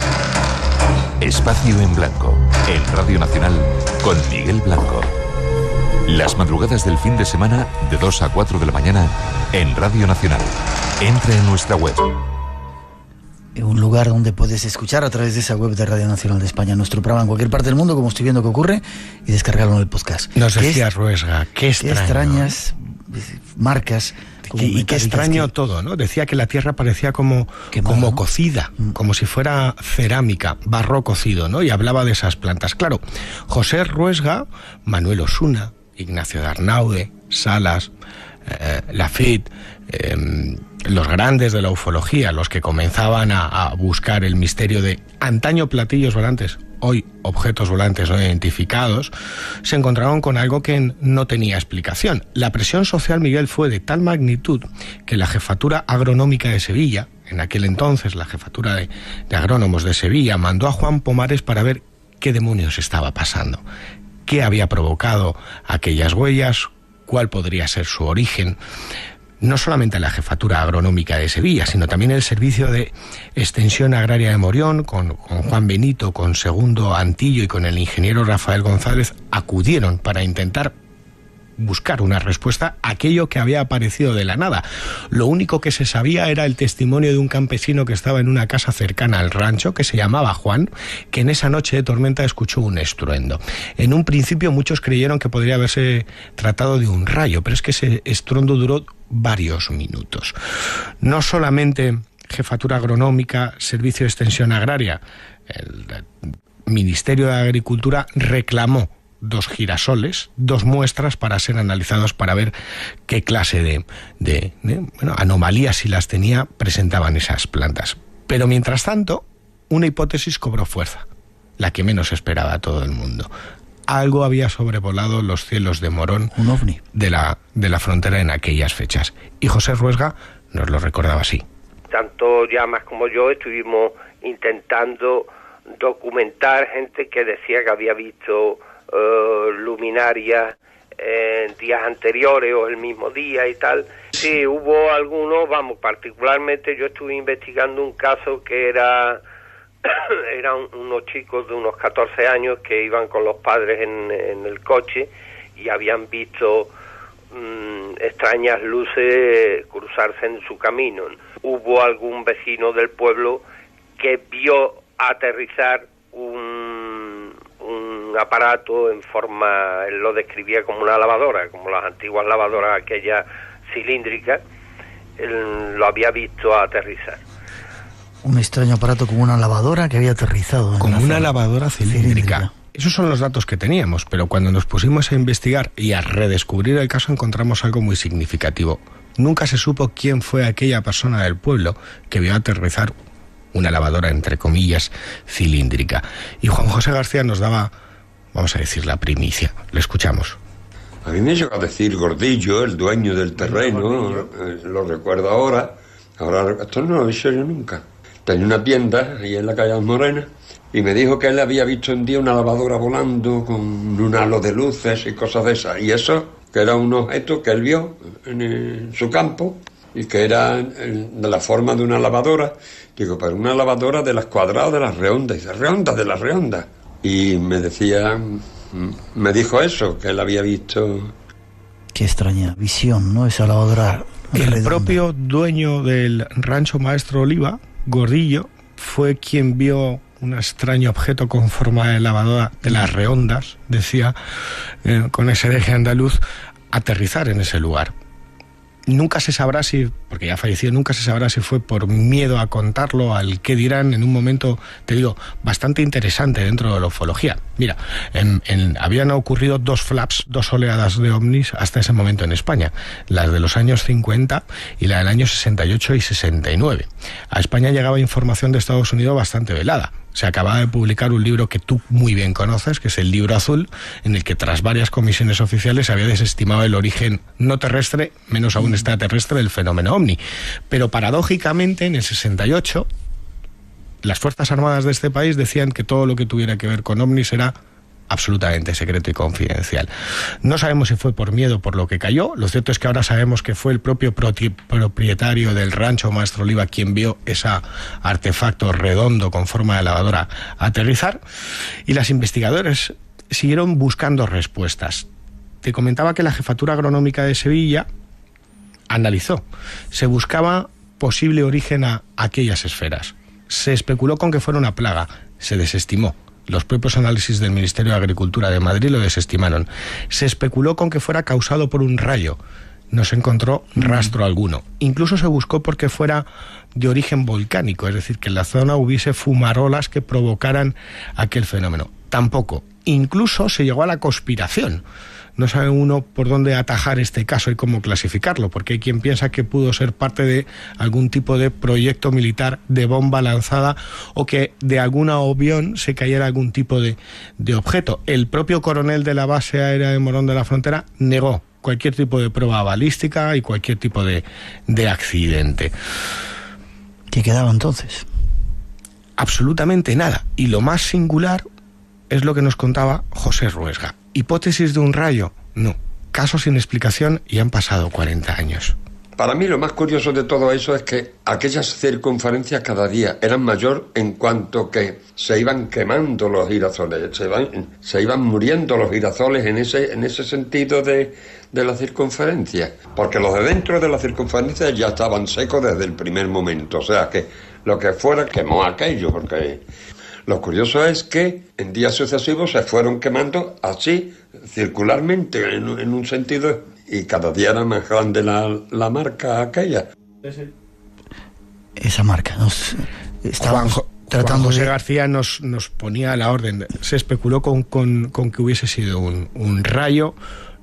Espacio en Blanco, en Radio Nacional, con Miguel Blanco. Las madrugadas del fin de semana, de 2 a 4 de la mañana, en Radio Nacional. Entra en nuestra web. Un lugar donde puedes escuchar a través de esa web de Radio Nacional de España nuestro programa en cualquier parte del mundo, como estoy viendo que ocurre, y descargarlo en el podcast. Nos decía Ruesga, qué extrañas marcas. Y qué extraño todo, ¿no? Decía que la tierra parecía como cocida, como si fuera cerámica, barro cocido, ¿no? Y hablaba de esas plantas. Claro, José Ruesga, Manuel Osuna, Ignacio Darnaude, Salas, Lafite, los grandes de la ufología, los que comenzaban a buscar el misterio de antaño platillos volantes, hoy objetos volantes no identificados, se encontraron con algo que no tenía explicación. La presión social, Miguel, fue de tal magnitud que la Jefatura Agronómica de Sevilla, en aquel entonces la Jefatura de Agrónomos de Sevilla, mandó a Juan Pomares para ver qué demonios estaba pasando. qué había provocado aquellas huellas, cuál podría ser su origen. No solamente la Jefatura Agronómica de Sevilla, sino también el Servicio de Extensión Agraria de Morión, con Juan Benito, con Segundo Antillo y con el ingeniero Rafael González, acudieron para intentar buscar una respuesta a aquello que había aparecido de la nada. Lo único que se sabía era el testimonio de un campesino que estaba en una casa cercana al rancho, que se llamaba Juan, que en esa noche de tormenta escuchó un estruendo. En un principio muchos creyeron que podría haberse tratado de un rayo, pero es que ese estruendo duró varios minutos. No solamente Jefatura Agronómica, Servicio de Extensión Agraria, el Ministerio de Agricultura reclamó 2 girasoles, 2 muestras para ser analizados para ver qué clase de anomalías, si las tenía, presentaban esas plantas. Pero mientras tanto, una hipótesis cobró fuerza, la que menos esperaba todo el mundo. Algo había sobrevolado los cielos de Morón, un ovni, de la frontera en aquellas fechas. Y José Ruesga nos lo recordaba así. Tanto Llamas como yo estuvimos intentando documentar gente que decía que había visto luminarias en días anteriores o el mismo día y tal. Sí, hubo algunos, particularmente yo estuve investigando un caso que eran unos chicos de unos 14 años que iban con los padres en el coche y habían visto extrañas luces cruzarse en su camino. Hubo algún vecino del pueblo que vio aterrizar un aparato en forma, él lo describía como una lavadora, como las antiguas lavadoras aquellas cilíndricas, él lo había visto aterrizar. Un extraño aparato como una lavadora que había aterrizado. Como una lavadora cilíndrica. Esos son los datos que teníamos, pero cuando nos pusimos a investigar y a redescubrir el caso encontramos algo muy significativo. Nunca se supo quién fue aquella persona del pueblo que vio aterrizar una lavadora, entre comillas, cilíndrica. Y Juan José García nos daba, vamos a decir, la primicia. Le escuchamos. A mí me llegó a decir Gordillo, el dueño del terreno, lo recuerdo ahora. Ahora, esto no lo he dicho yo nunca. Tenía una tienda ahí en la calle Morena y me dijo que él había visto un día una lavadora volando con un halo de luces y cosas de esas. Y eso, que era un objeto que él vio en su campo y que era de la forma de una lavadora. Digo, pero una lavadora de las cuadradas de las redondas. Y dice, redondas de las redondas. Y me dijo eso, que él había visto. Qué extraña visión, ¿no? Esa lavadora redonda. El propio dueño del rancho Maestro Oliva, Gordillo, fue quien vio un extraño objeto con forma de lavadora de las redondas, decía, con ese eje andaluz, aterrizar en ese lugar. Nunca se sabrá si, porque ya falleció, nunca se sabrá si fue por miedo a contarlo, al qué dirán, en un momento, te digo, bastante interesante dentro de la ufología. Mira, habían ocurrido 2 flaps, 2 oleadas de ovnis hasta ese momento en España, las de los años 50 y la del año 68 y 69. A España llegaba información de Estados Unidos bastante velada. Se acababa de publicar un libro que tú muy bien conoces, que es el Libro Azul, en el que tras varias comisiones oficiales se había desestimado el origen no terrestre, menos aún extraterrestre, del fenómeno ovni. Pero paradójicamente, en el 68, las Fuerzas Armadas de este país decían que todo lo que tuviera que ver con ovnis era absolutamente secreto y confidencial. No sabemos si fue por miedo por lo que cayó. Lo cierto es que ahora sabemos que fue el propio propietario del rancho Maestro Oliva quien vio ese artefacto redondo con forma de lavadora aterrizar, y los investigadores siguieron buscando respuestas. Te comentaba que la Jefatura Agronómica de Sevilla analizó. Se buscaba posible origen a aquellas esferas. Se especuló con que fuera una plaga. Se desestimó. Los propios análisis del Ministerio de Agricultura de Madrid lo desestimaron. Se especuló con que fuera causado por un rayo. No se encontró rastro alguno. Incluso se buscó porque fuera de origen volcánico, es decir, que en la zona hubiese fumarolas que provocaran aquel fenómeno. Tampoco. Incluso se llegó a la conspiración. No sabe uno por dónde atajar este caso y cómo clasificarlo, porque hay quien piensa que pudo ser parte de algún tipo de proyecto militar, de bomba lanzada, o que de algún avión se cayera algún tipo de objeto. El propio coronel de la base aérea de Morón de la Frontera negó cualquier tipo de prueba balística y cualquier tipo de accidente. ¿Qué quedaba entonces? Absolutamente nada. Y lo más singular es lo que nos contaba José Ruesga. ¿Hipótesis de un rayo? No. Casos sin explicación y han pasado 40 años. Para mí lo más curioso de todo eso es que aquellas circunferencias cada día eran mayor en cuanto que se iban quemando los girasoles, se iban muriendo los girasoles en ese sentido de la circunferencia, porque los de dentro de la circunferencia ya estaban secos desde el primer momento, o sea que lo que fuera quemó aquello, porque lo curioso es que en días sucesivos se fueron quemando así, circularmente, en un sentido. Y cada día era más grande la marca aquella. Esa marca. Estábamos tratando Juan José García nos ponía a la orden. Se especuló con que hubiese sido un rayo.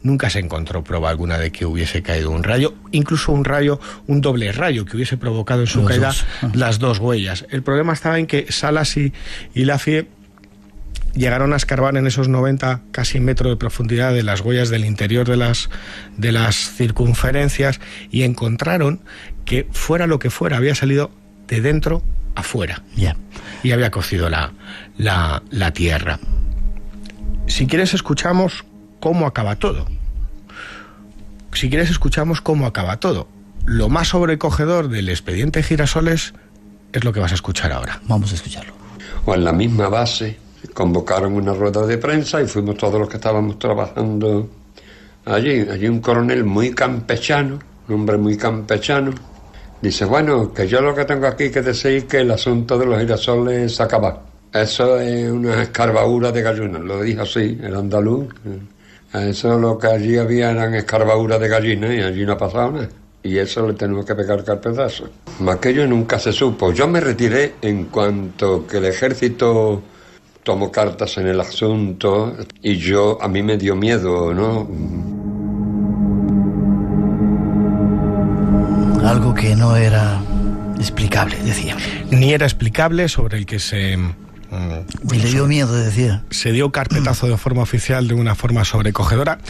Nunca se encontró prueba alguna de que hubiese caído un rayo. Incluso un doble rayo que hubiese provocado en su caída las dos huellas. El problema estaba en que Salas y Laffitte llegaron a escarbar en esos 90 casi metros de profundidad de las huellas del interior de las circunferencias y encontraron que fuera lo que fuera había salido de dentro a fuera. Y había cocido la tierra. Si quieres escuchamos cómo acaba todo. Lo más sobrecogedor del expediente Girasoles es lo que vas a escuchar ahora. Vamos a escucharlo. O en la misma base convocaron una rueda de prensa y fuimos todos los que estábamos trabajando allí un coronel muy campechano, un hombre muy campechano, dice, bueno, que yo lo que tengo aquí que decir que el asunto de los girasoles se acaba. Eso es una escarbadura de gallina, lo dije así, el andaluz. Eso lo que allí había eran escarbaduras de gallina y allí no ha pasado nada. Y eso le tenemos que pegar carpetazo. Aquello nunca se supo. Yo me retiré en cuanto que el ejército tomó cartas en el asunto y a mí me dio miedo, ¿no? Algo que no era explicable, decía. Ni era explicable, sobre el que y le dio miedo, decía. Se dio carpetazo de forma oficial de una forma sobrecogedora.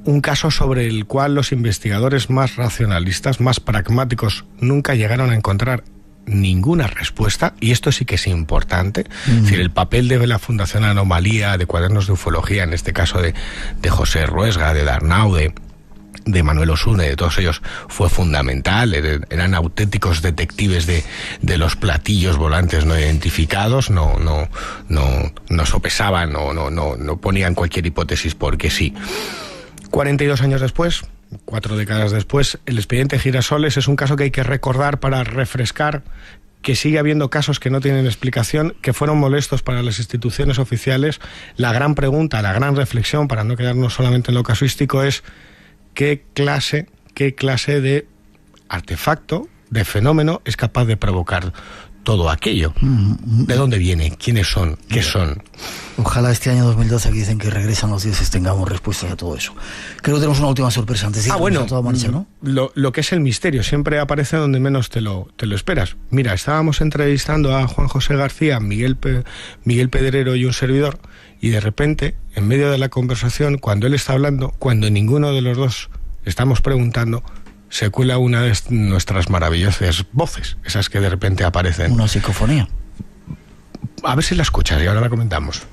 Un caso sobre el cual los investigadores más racionalistas, más pragmáticos, nunca llegaron a encontrar ninguna respuesta, y esto sí que es importante. Es decir, el papel de la Fundación Anomalía, de Cuadernos de Ufología, en este caso de José Ruesga, de Darnau, de Manuel Osune, de todos ellos, fue fundamental. Eran auténticos detectives de los platillos volantes no identificados, no sopesaban, no ponían cualquier hipótesis porque sí. 42 años después, 4 décadas después, el expediente Girasoles es un caso que hay que recordar para refrescar que sigue habiendo casos que no tienen explicación, que fueron molestos para las instituciones oficiales. La gran pregunta, la gran reflexión, para no quedarnos solamente en lo casuístico, es qué clase de artefacto, de fenómeno, es capaz de provocar todo aquello. ¿De dónde viene? ¿Quiénes son? ¿Qué son? Ojalá este año 2012, que dicen que regresan los dioses, tengamos respuestas a todo eso. Creo que tenemos una última sorpresa antes de irnos a toda marcha, ¿no? Lo que es el misterio siempre aparece donde menos te lo esperas. Mira, estábamos entrevistando a Juan José García, Miguel Pedrero y un servidor, y de repente, en medio de la conversación, cuando él está hablando, cuando ninguno de los dos estamos preguntando, se cuela una de nuestras maravillosas voces, esas que de repente aparecen. Una psicofonía. A ver si la escuchas y ahora la comentamos.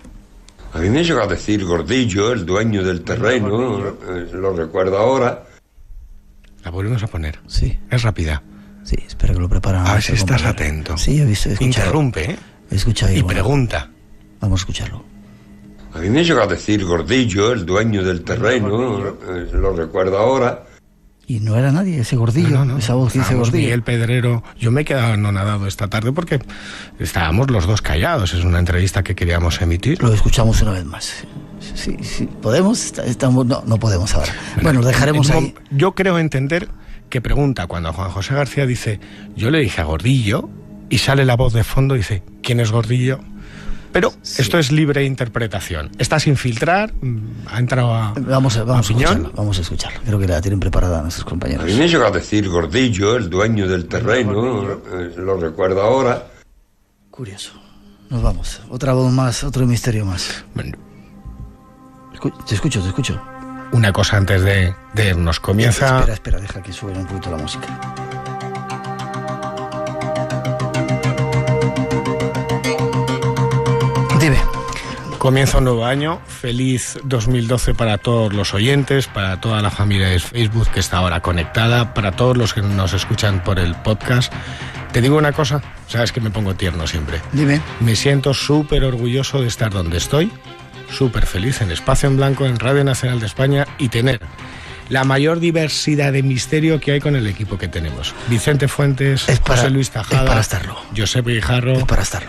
A mí me llegó a decir Gordillo, el dueño del terreno, lo recuerdo ahora. La volvemos a poner. Sí. Es rápida. Sí, espero que lo preparan. A ver si estás atento. Sí, he visto. Interrumpe, ¿eh? Escucha ahí, y pregunta. Vamos a escucharlo. A mí me llegó a decir Gordillo, el dueño del terreno, lo recuerdo ahora. Y no era nadie, ese Gordillo, esa voz que dice Gordillo. Miguel Pedrero. Yo me he quedado anonadado esta tarde porque estábamos los dos callados. Es una entrevista que queríamos emitir. Lo escuchamos una vez más. Sí, ¿podemos? No podemos ahora. Bueno, lo dejaremos ahí. Yo creo entender que pregunta cuando Juan José García dice, yo le dije a Gordillo, y sale la voz de fondo y dice, ¿quién es Gordillo? Pero esto es libre interpretación. Está sin filtrar, ha entrado vamos a escucharlo. Creo que la tienen preparada nuestros compañeros. A mí me llegó a decir Gordillo, el dueño del terreno, lo recuerdo ahora. Curioso. Nos vamos. Otra voz más, otro misterio más. Bueno. Te escucho. Una cosa antes de irnos. Comienza... Espera, deja que suene un poquito la música. Comienza un nuevo año, feliz 2012 para todos los oyentes, para toda la familia de Facebook que está ahora conectada, para todos los que nos escuchan por el podcast. Te digo una cosa, sabes que me pongo tierno siempre. Dime. Me siento súper orgulloso de estar donde estoy, súper feliz en Espacio en Blanco, en Radio Nacional de España, y tener la mayor diversidad de misterio que hay con el equipo que tenemos. Vicente Fuentes, José Luis Tajada, es para estarlo. Josep Guijarro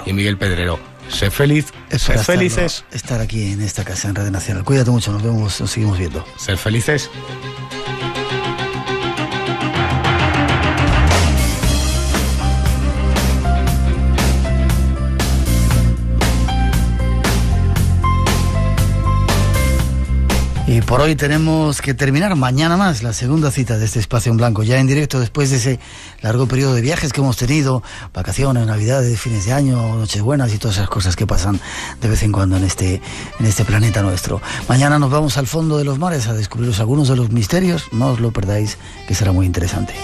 y Miguel Pedrero. Sé feliz, sé felices. Estar aquí en esta casa en Radio Nacional. Cuídate mucho, nos vemos, nos seguimos viendo. Ser felices. Y por hoy tenemos que terminar. Mañana más la segunda cita de este Espacio en Blanco, ya en directo después de ese largo periodo de viajes que hemos tenido, vacaciones, navidades, fines de año, nochebuenas y todas esas cosas que pasan de vez en cuando en este planeta nuestro. Mañana nos vamos al fondo de los mares a descubriros algunos de los misterios. No os lo perdáis, que será muy interesante.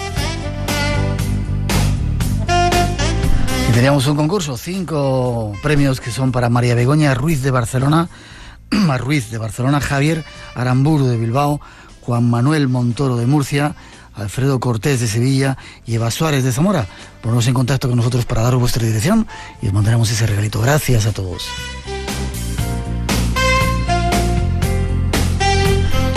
Y teníamos un concurso, 5 premios que son para María Begoña Ruiz de Barcelona, Javier Aramburu de Bilbao, Juan Manuel Montoro de Murcia, Alfredo Cortés de Sevilla y Eva Suárez de Zamora. Poneros en contacto con nosotros para daros vuestra dirección y os mandaremos ese regalito. Gracias a todos.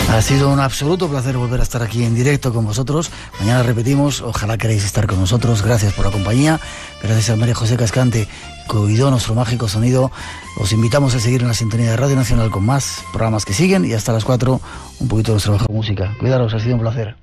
Ha sido un absoluto placer volver a estar aquí en directo con vosotros. Mañana repetimos, ojalá queráis estar con nosotros. Gracias por la compañía. Gracias a María José Cascante, que cuidó nuestro mágico sonido. Os invitamos a seguir en la sintonía de Radio Nacional con más programas que siguen, y hasta las 4 un poquito de nuestra mejor música. Cuidaros, ha sido un placer.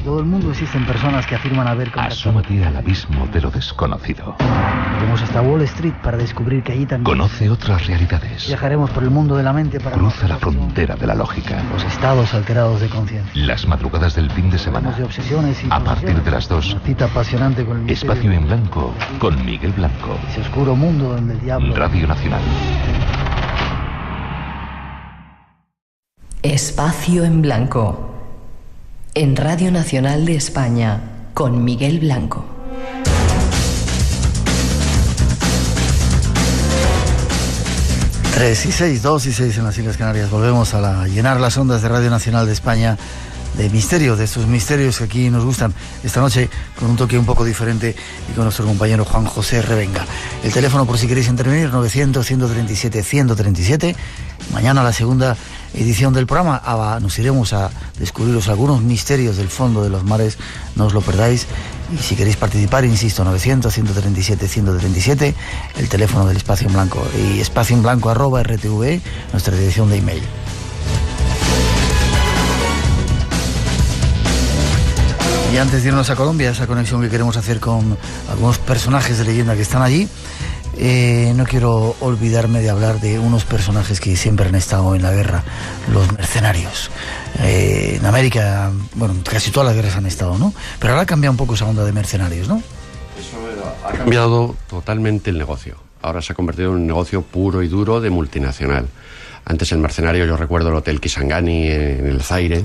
todo el mundo existen personas que afirman haber contactado. Asómate al abismo de lo desconocido. Iremos hasta Wall Street para descubrir que allí también... Conoce otras realidades. Viajaremos por el mundo de la mente para... Cruza la frontera de la lógica. Los estados alterados de conciencia. Las madrugadas del fin de semana. De obsesiones y a partir de las 2. Una cita apasionante con el Espacio en Blanco con Miguel Blanco. Ese oscuro mundo donde el diablo... Radio Nacional. Espacio en Blanco. En Radio Nacional de España, con Miguel Blanco. Tres y 6, 2 y 6 en las Islas Canarias. Volvemos a llenar las ondas de Radio Nacional de España de misterio, de estos misterios que aquí nos gustan. Esta noche con un toque un poco diferente y con nuestro compañero Juan José Revenga. El teléfono por si queréis intervenir, 900-137-137. Mañana la segunda edición del programa. Nos iremos a descubriros algunos misterios del fondo de los mares. No os lo perdáis. Y si queréis participar, insisto, 900-137-137, el teléfono del Espacio en Blanco. Y espacioenblanco@rtve, nuestra dirección de email. Y antes de irnos a Colombia, esa conexión que queremos hacer con algunos personajes de leyenda que están allí, No quiero olvidarme de hablar de unos personajes que siempre han estado en la guerra, los mercenarios. En América, bueno, casi todas las guerras han estado, ¿no? Pero ahora ha cambiado un poco esa onda de mercenarios, ¿no? Eso ha cambiado totalmente el negocio. Ahora se ha convertido en un negocio puro y duro de multinacional. Antes el mercenario, yo recuerdo el Hotel Kisangani en el Zaire,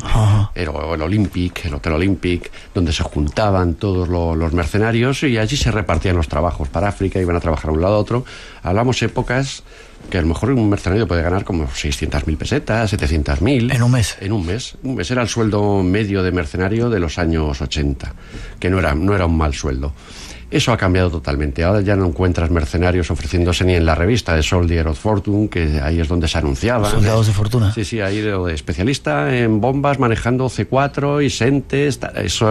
el Hotel Olympic, donde se juntaban todos los mercenarios y allí se repartían los trabajos para África, iban a trabajar a un lado a otro. Hablamos épocas que a lo mejor un mercenario puede ganar como 600.000 pesetas, 700.000. ¿En un mes? En un mes. Un mes era el sueldo medio de mercenario de los años 80, que no era un mal sueldo. Eso ha cambiado totalmente. Ahora ya no encuentras mercenarios ofreciéndose ni en la revista de Soldier of Fortune, que ahí es donde se anunciaba. Soldados de fortuna. Sí, ahí de especialista en bombas, manejando C4 y Sentes.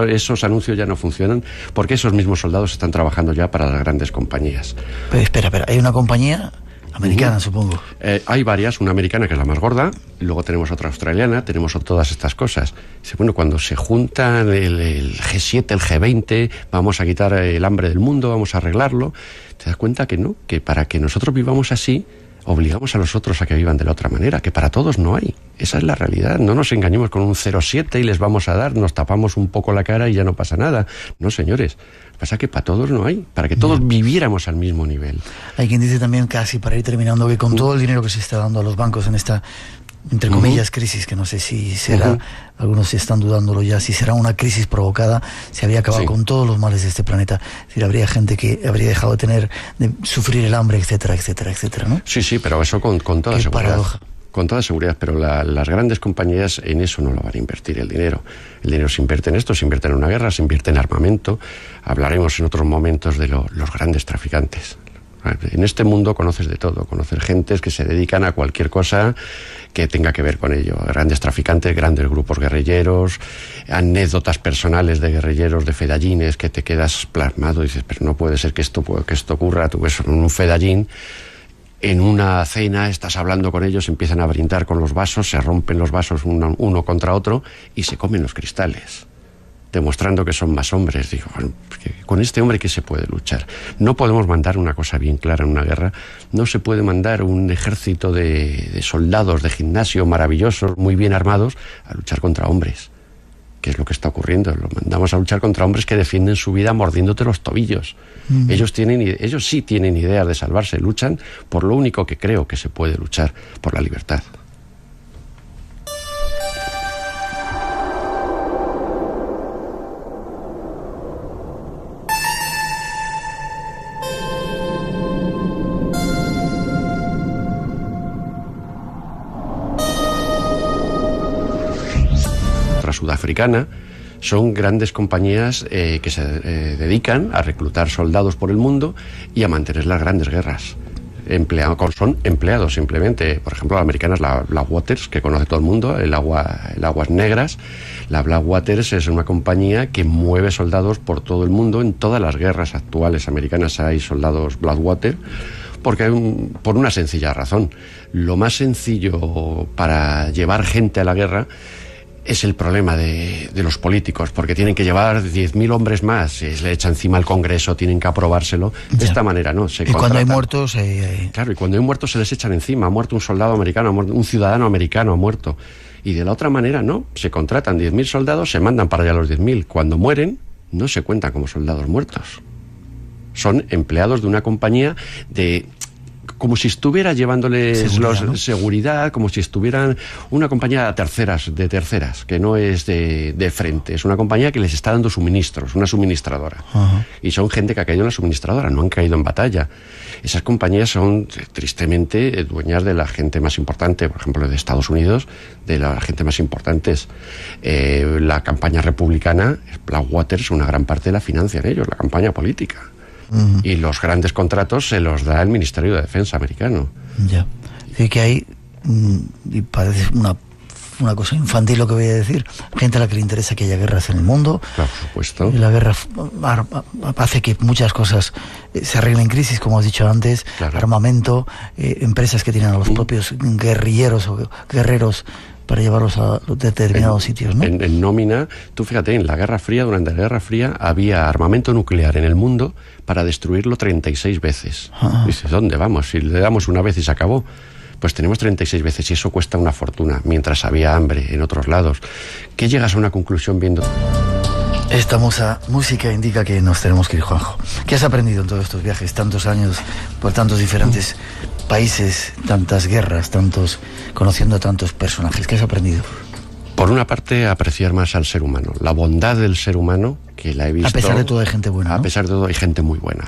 Esos anuncios ya no funcionan porque esos mismos soldados están trabajando ya para las grandes compañías. Pero espera, hay una compañía americana, supongo. Hay varias, una americana que es la más gorda, y luego tenemos otra australiana, tenemos todas estas cosas. Bueno, cuando se juntan el G7, el G20, vamos a quitar el hambre del mundo, vamos a arreglarlo, te das cuenta que no, que para que nosotros vivamos así, obligamos a los otros a que vivan de la otra manera, que para todos no hay. Esa es la realidad. No nos engañemos con un 0,7 y les vamos a dar, nos tapamos un poco la cara y ya no pasa nada. No, señores. Pasa que para todos no hay, para que todos viviéramos al mismo nivel. Hay quien dice también, casi para ir terminando, que con todo el dinero que se está dando a los bancos en esta, entre comillas, crisis, que no sé si será, algunos están dudándolo ya, si será una crisis provocada, se habría acabado con todos los males de este planeta. Es decir, habría gente que habría dejado de sufrir el hambre, etcétera, ¿no? Sí, pero eso con toda Qué seguridad. paradoja. Con toda seguridad, pero las grandes compañías en eso no lo van a invertir el dinero. El dinero se invierte en esto, se invierte en una guerra, se invierte en armamento. Hablaremos en otros momentos de los grandes traficantes. En este mundo conoces de todo, conoces gentes que se dedican a cualquier cosa que tenga que ver con ello. Grandes traficantes, grandes grupos guerrilleros, anécdotas personales de guerrilleros, de fedallines, que te quedas plasmado y dices, pero no puede ser que esto ocurra. Tú ves un fedallín, en una cena estás hablando con ellos, empiezan a brindar con los vasos, se rompen los vasos uno contra otro y se comen los cristales, demostrando que son más hombres. Digo, bueno, con este hombre ¿qué se puede luchar? No podemos mandar una cosa bien clara en una guerra, no se puede mandar un ejército de soldados de gimnasio maravillosos, muy bien armados, a luchar contra hombres. ¿Qué es lo que está ocurriendo? Los mandamos a luchar contra hombres que defienden su vida mordiéndote los tobillos. Ellos sí tienen ideas de salvarse, luchan por lo único que creo que se puede luchar, por la libertad. Sudafricana, son grandes compañías que se dedican a reclutar soldados por el mundo y a mantener las grandes guerras. Son empleados simplemente. Por ejemplo, la americana es la Blackwaters, que conoce todo el mundo, el Aguas Negras. La Blackwaters es una compañía que mueve soldados por todo el mundo. En todas las guerras actuales americanas hay soldados Blackwater, por una sencilla razón. Lo más sencillo para llevar gente a la guerra es el problema de los políticos, porque tienen que llevar 10.000 hombres más, se le echa encima al Congreso, tienen que aprobárselo. De esta manera no. Y cuando hay muertos... Claro, y cuando hay muertos se les echan encima. Ha muerto un soldado americano, un ciudadano americano ha muerto. Y de la otra manera no, se contratan 10.000 soldados, se mandan para allá los 10.000. Cuando mueren, no se cuentan como soldados muertos. Son empleados de una compañía como si estuviera llevándoles seguridad, como si estuvieran una compañía de terceras, que no es de frente, es una compañía que les está dando suministros, una suministradora. Y son gente que ha caído en la suministradora, no han caído en batalla. Esas compañías son tristemente dueñas de la gente más importante, por ejemplo de Estados Unidos, de la gente más importantes. La campaña republicana, Blackwater, una gran parte la financian ellos, la campaña política. Y los grandes contratos se los da el Ministerio de Defensa americano. Ya. Así que hay, y parece una cosa infantil lo que voy a decir, gente a la que le interesa que haya guerras en el mundo. Claro, por supuesto. Y la guerra hace que muchas cosas se arreglen. Crisis, como has dicho antes, armamento, empresas que tienen a los propios guerrilleros o guerreros para llevarlos a los determinados sitios, ¿no? En nómina, tú fíjate, en la Guerra Fría, durante la Guerra Fría, había armamento nuclear en el mundo para destruirlo 36 veces. Dices, ¿dónde vamos? Si le damos una vez y se acabó. Pues tenemos 36 veces y eso cuesta una fortuna, mientras había hambre en otros lados. ¿Qué llegas a una conclusión viendo? Esta música indica que nos tenemos que ir, Juanjo. ¿Qué has aprendido en todos estos viajes? Tantos años por tantos diferentes países, tantas guerras, conociendo a tantos personajes. ¿Qué has aprendido? Por una parte, apreciar más al ser humano, la bondad del ser humano, que la he visto. A pesar de todo hay gente buena, ¿no? A pesar de todo hay gente muy buena,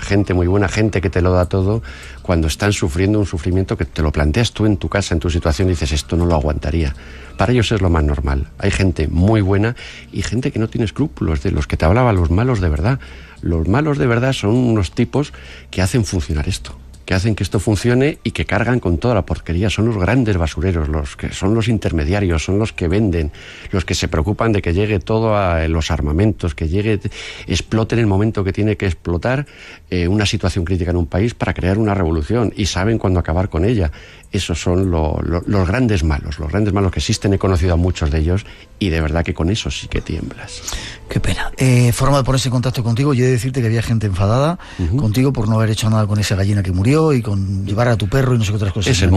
gente que te lo da todo cuando están sufriendo un sufrimiento que te lo planteas tú en tu casa, en tu situación, y dices, esto no lo aguantaría. Para ellos es lo más normal. Hay gente muy buena y gente que no tiene escrúpulos, de los que te hablaba, los malos de verdad. Los malos de verdad son unos tipos que hacen funcionar esto, que hacen que esto funcione y que cargan con toda la porquería. Son los grandes basureros, los que son los intermediarios, son los que venden, los que se preocupan de que llegue todo a los armamentos, que explote en el momento que tiene que explotar una situación crítica en un país para crear una revolución, y saben cuándo acabar con ella. Esos son los grandes malos que existen. He conocido a muchos de ellos y de verdad que con eso sí que tiemblas. Qué pena. Forma de ponerse en contacto contigo. Yo he de decirte que había gente enfadada contigo por no haber hecho nada con esa gallina que murió y con llevar a tu perro y no sé qué otras cosas. Ese es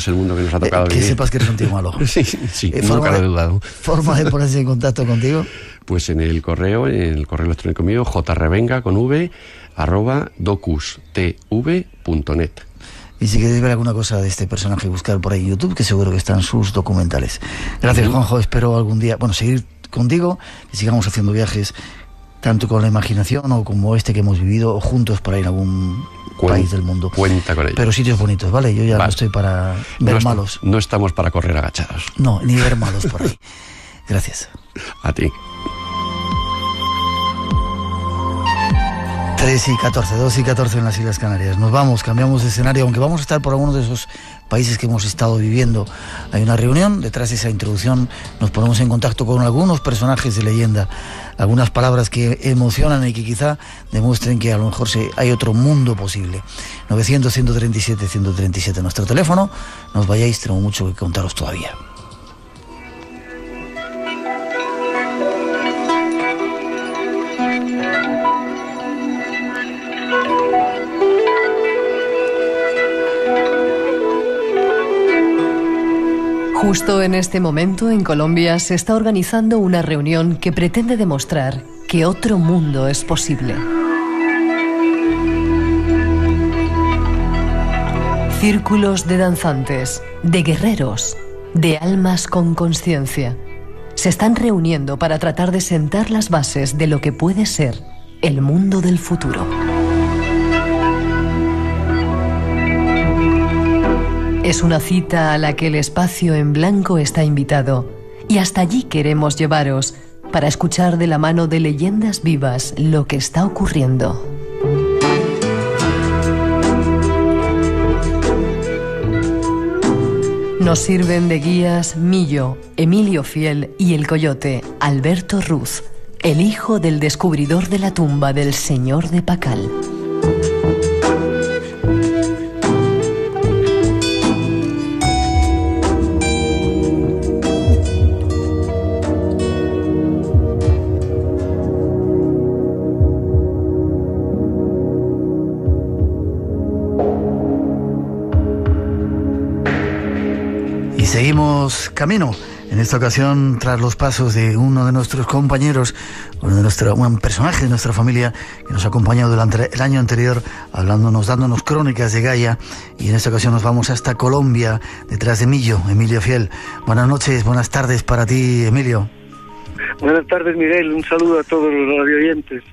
el mundo que nos ha tocado vivir. Que sepas que eres un tío malo. Sí, nunca lo he dudado. ¿Forma de ponerse en contacto contigo? Pues en el correo electrónico mío, jrevenga@docustv.net. Y si queréis ver alguna cosa de este personaje, buscar por ahí en YouTube, que seguro que están sus documentales. Gracias, Juanjo. Espero algún día, seguir contigo, que sigamos haciendo viajes, tanto con la imaginación o como este que hemos vivido, o juntos para ir a algún país del mundo. Cuenta con ello. Pero sitios bonitos, ¿vale? Yo ya no estoy para ver malos. No estamos para correr agachados. No, ni ver malos por ahí. Gracias. A ti. 2 y 14 en las Islas Canarias. Nos vamos, cambiamos de escenario, aunque vamos a estar por algunos de esos países que hemos estado viviendo. Hay una reunión, detrás de esa introducción nos ponemos en contacto con algunos personajes de leyenda, algunas palabras que emocionan y que quizá demuestren que a lo mejor hay otro mundo posible. 900-137-137 nuestro teléfono. No os vayáis, tenemos mucho que contaros todavía. Justo en este momento, en Colombia, se está organizando una reunión que pretende demostrar que otro mundo es posible. Círculos de danzantes, de guerreros, de almas con conciencia, se están reuniendo para tratar de sentar las bases de lo que puede ser el mundo del futuro. Es una cita a la que el espacio en blanco está invitado, y hasta allí queremos llevaros para escuchar de la mano de leyendas vivas lo que está ocurriendo. Nos sirven de guías Millo, Emilio Fiel y el coyote Alberto Ruz, el hijo del descubridor de la tumba del señor de Pacal. Seguimos camino, en esta ocasión tras los pasos de uno de nuestros compañeros, un personaje de nuestra familia que nos ha acompañado durante el año anterior, dándonos crónicas de Gaia, y en esta ocasión nos vamos hasta Colombia, detrás de Millo, Emilio Fiel. Buenas noches, buenas tardes para ti, Emilio. Buenas tardes, Miguel, un saludo a todos los radioyentes.